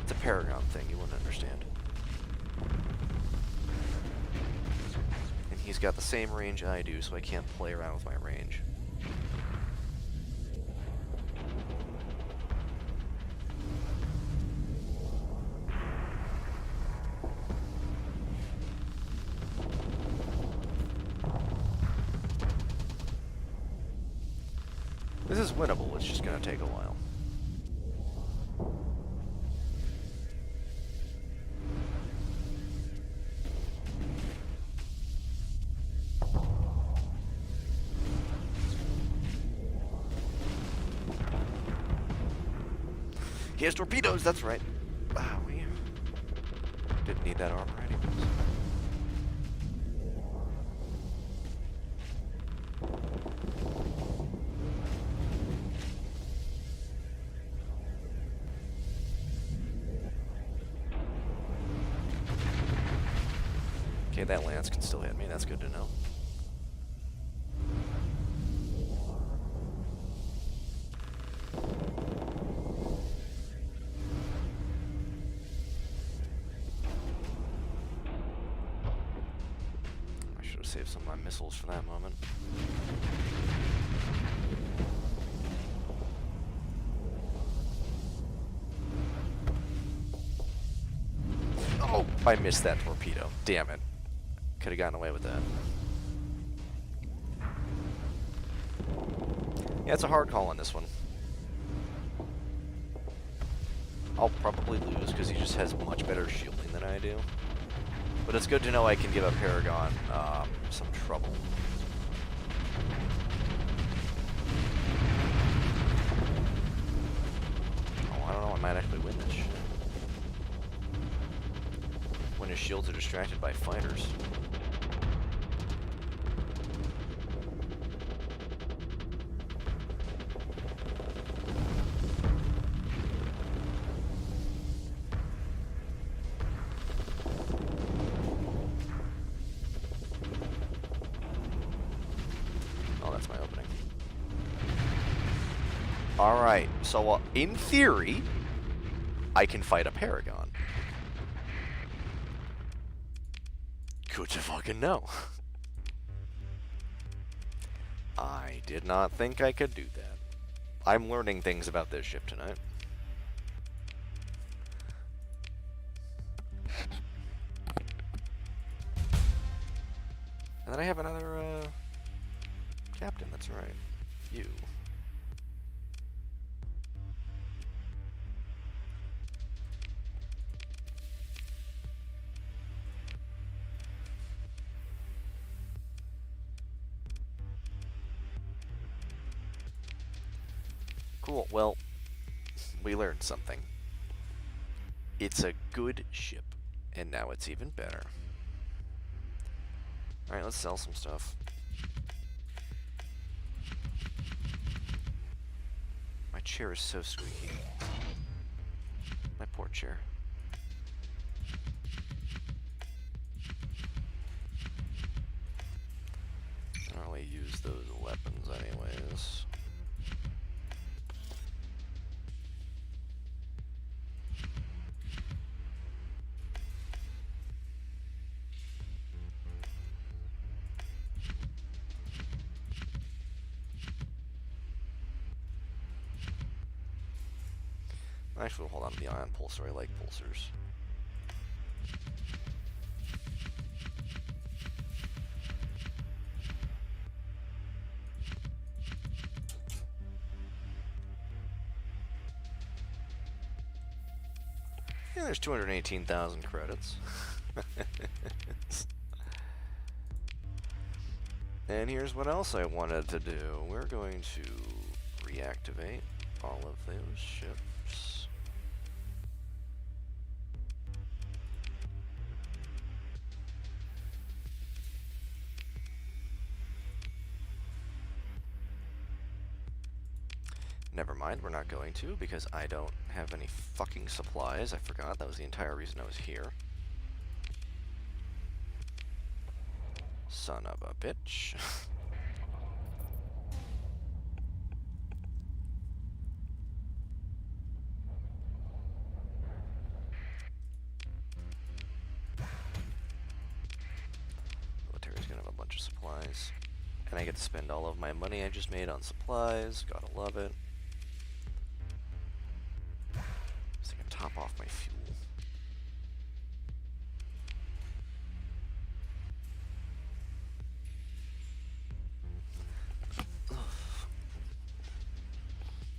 It's a Paragon thing, you wouldn't understand. And he's got the same range I do, so I can't play around with my range. This is winnable, it's just gonna take a while. He has torpedoes, that's right. Wow, we didn't need that armor anyways. Okay, that lance can still hit me, that's good to know. I should have saved some of my missiles for that moment. Oh, I missed that torpedo. Damn it. Could have gotten away with that. Yeah, it's a hard call on this one. I'll probably lose because he just has much better shielding than I do. But it's good to know I can give a Paragon some trouble. Oh, I don't know, I might actually win this shit. When his shields are distracted by fighters. Alright, so in theory, I can fight a Paragon. Good to fucking know. I did not think I could do that. I'm learning things about this ship tonight. And then I have another, captain, that's right. You. Cool, well, we learned something. It's a good ship, and now it's even better. Alright, let's sell some stuff. My chair is so squeaky. My poor chair. I don't really use those weapons anyways. Actually, we'll hold on to the ion pulsar. I like pulsars. Yeah, there's 218,000 credits. And here's what else I wanted to do. We're going to reactivate all of those ships. Never mind, we're not going to, because I don't have any fucking supplies. I forgot, that was the entire reason I was here. Son of a bitch. Military's gonna have a bunch of supplies. And I get to spend all of my money I just made on supplies. Gotta love it. So I can top off my fuel.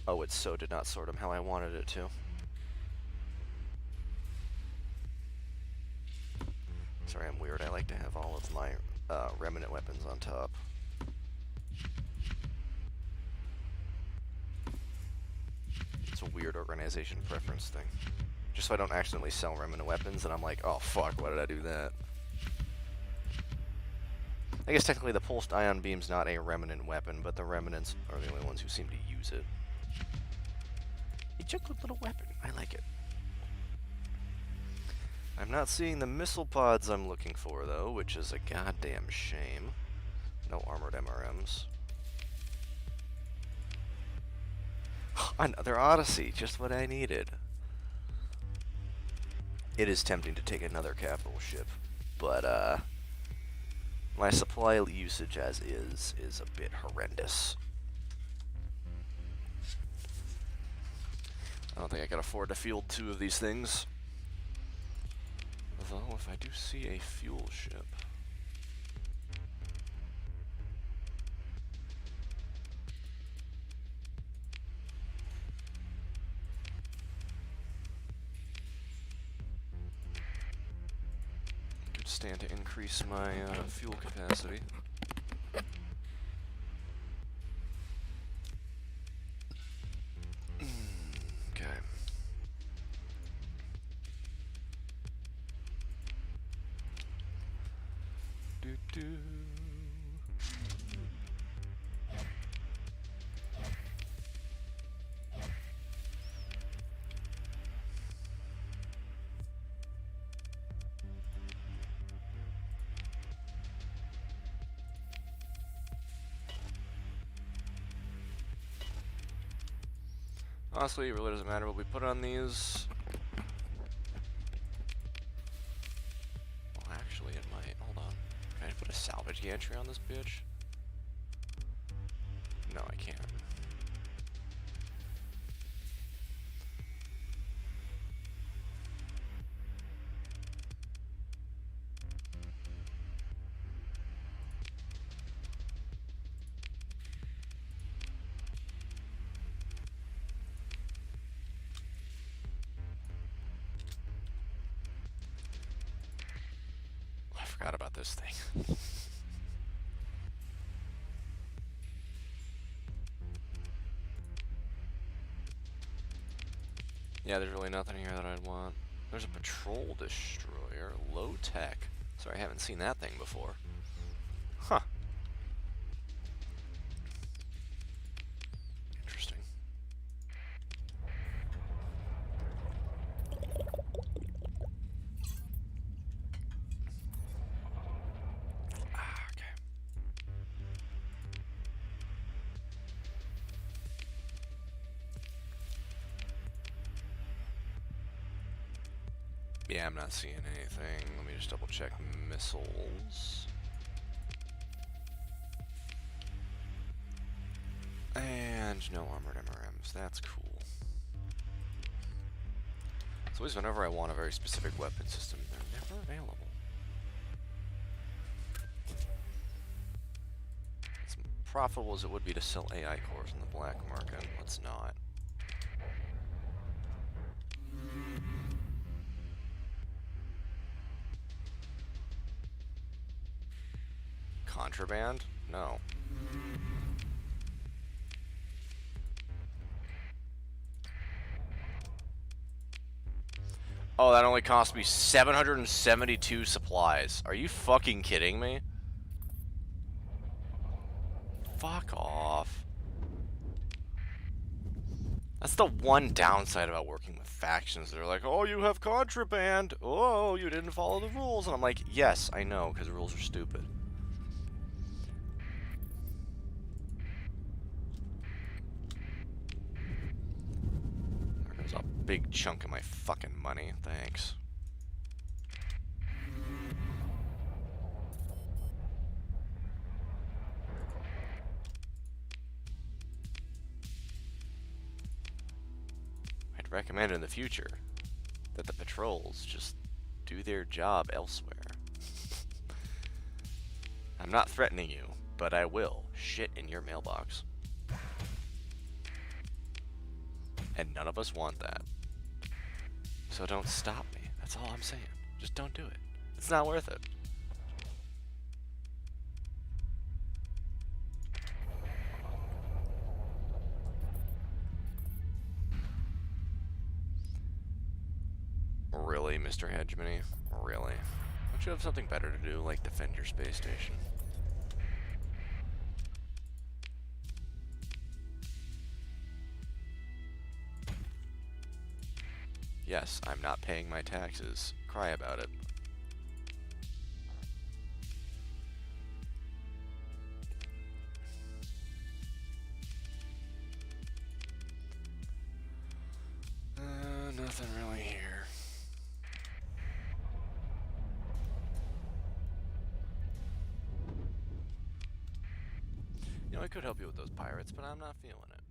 Oh, it so did not sort them how I wanted it to. Sorry, I'm weird. I like to have all of my remnant weapons on top. It's a weird organization preference thing. Just so I don't accidentally sell remnant weapons and I'm like, oh fuck, why did I do that? I guess technically the pulsed ion beam's not a remnant weapon, but the remnants are the only ones who seem to use it. It's a good little weapon. I like it. I'm not seeing the missile pods I'm looking for, though, which is a goddamn shame. No armored MRMs. Another Odyssey, just what I needed. It is tempting to take another capital ship, but, my supply usage as is a bit horrendous. I don't think I can afford to field 2 of these things. Although, if I do see a fuel ship... could stand to increase my fuel capacity. Honestly, it really doesn't matter what we put on these. Well, actually, it might. Hold on. Can I put a salvage gantry on this bitch? No, I can't. I forgot about this thing. Yeah, there's really nothing here that I'd want. There's a patrol destroyer, low tech. Sorry, I haven't seen that thing before. Huh. Interesting. Okay. Yeah, I'm not seeing anything. Let me just double check missiles. And no armored MRMs. That's cool. It's always whenever I want a very specific weapon system, they're never available. As profitable as it would be to sell AI cores in the black market, let's not. Contraband? No. Oh, that only cost me 772 supplies. Are you fucking kidding me? Fuck off. That's the one downside about working with factions. They're like, oh, you have contraband. Oh, you didn't follow the rules. And I'm like, yes, I know, because the rules are stupid. There goes a big chunk of my fucking money. Thanks. I'd recommend in the future that the patrols just do their job elsewhere. I'm not threatening you, but I will shit in your mailbox. And none of us want that. So don't stop me. That's all I'm saying. Just don't do it. It's not worth it. Really, Mr. Hegemony? Really? Don't you have something better to do, like defend your space station? Yes, I'm not paying my taxes. Cry about it. Nothing really here. You know, I could help you with those pirates, but I'm not feeling it.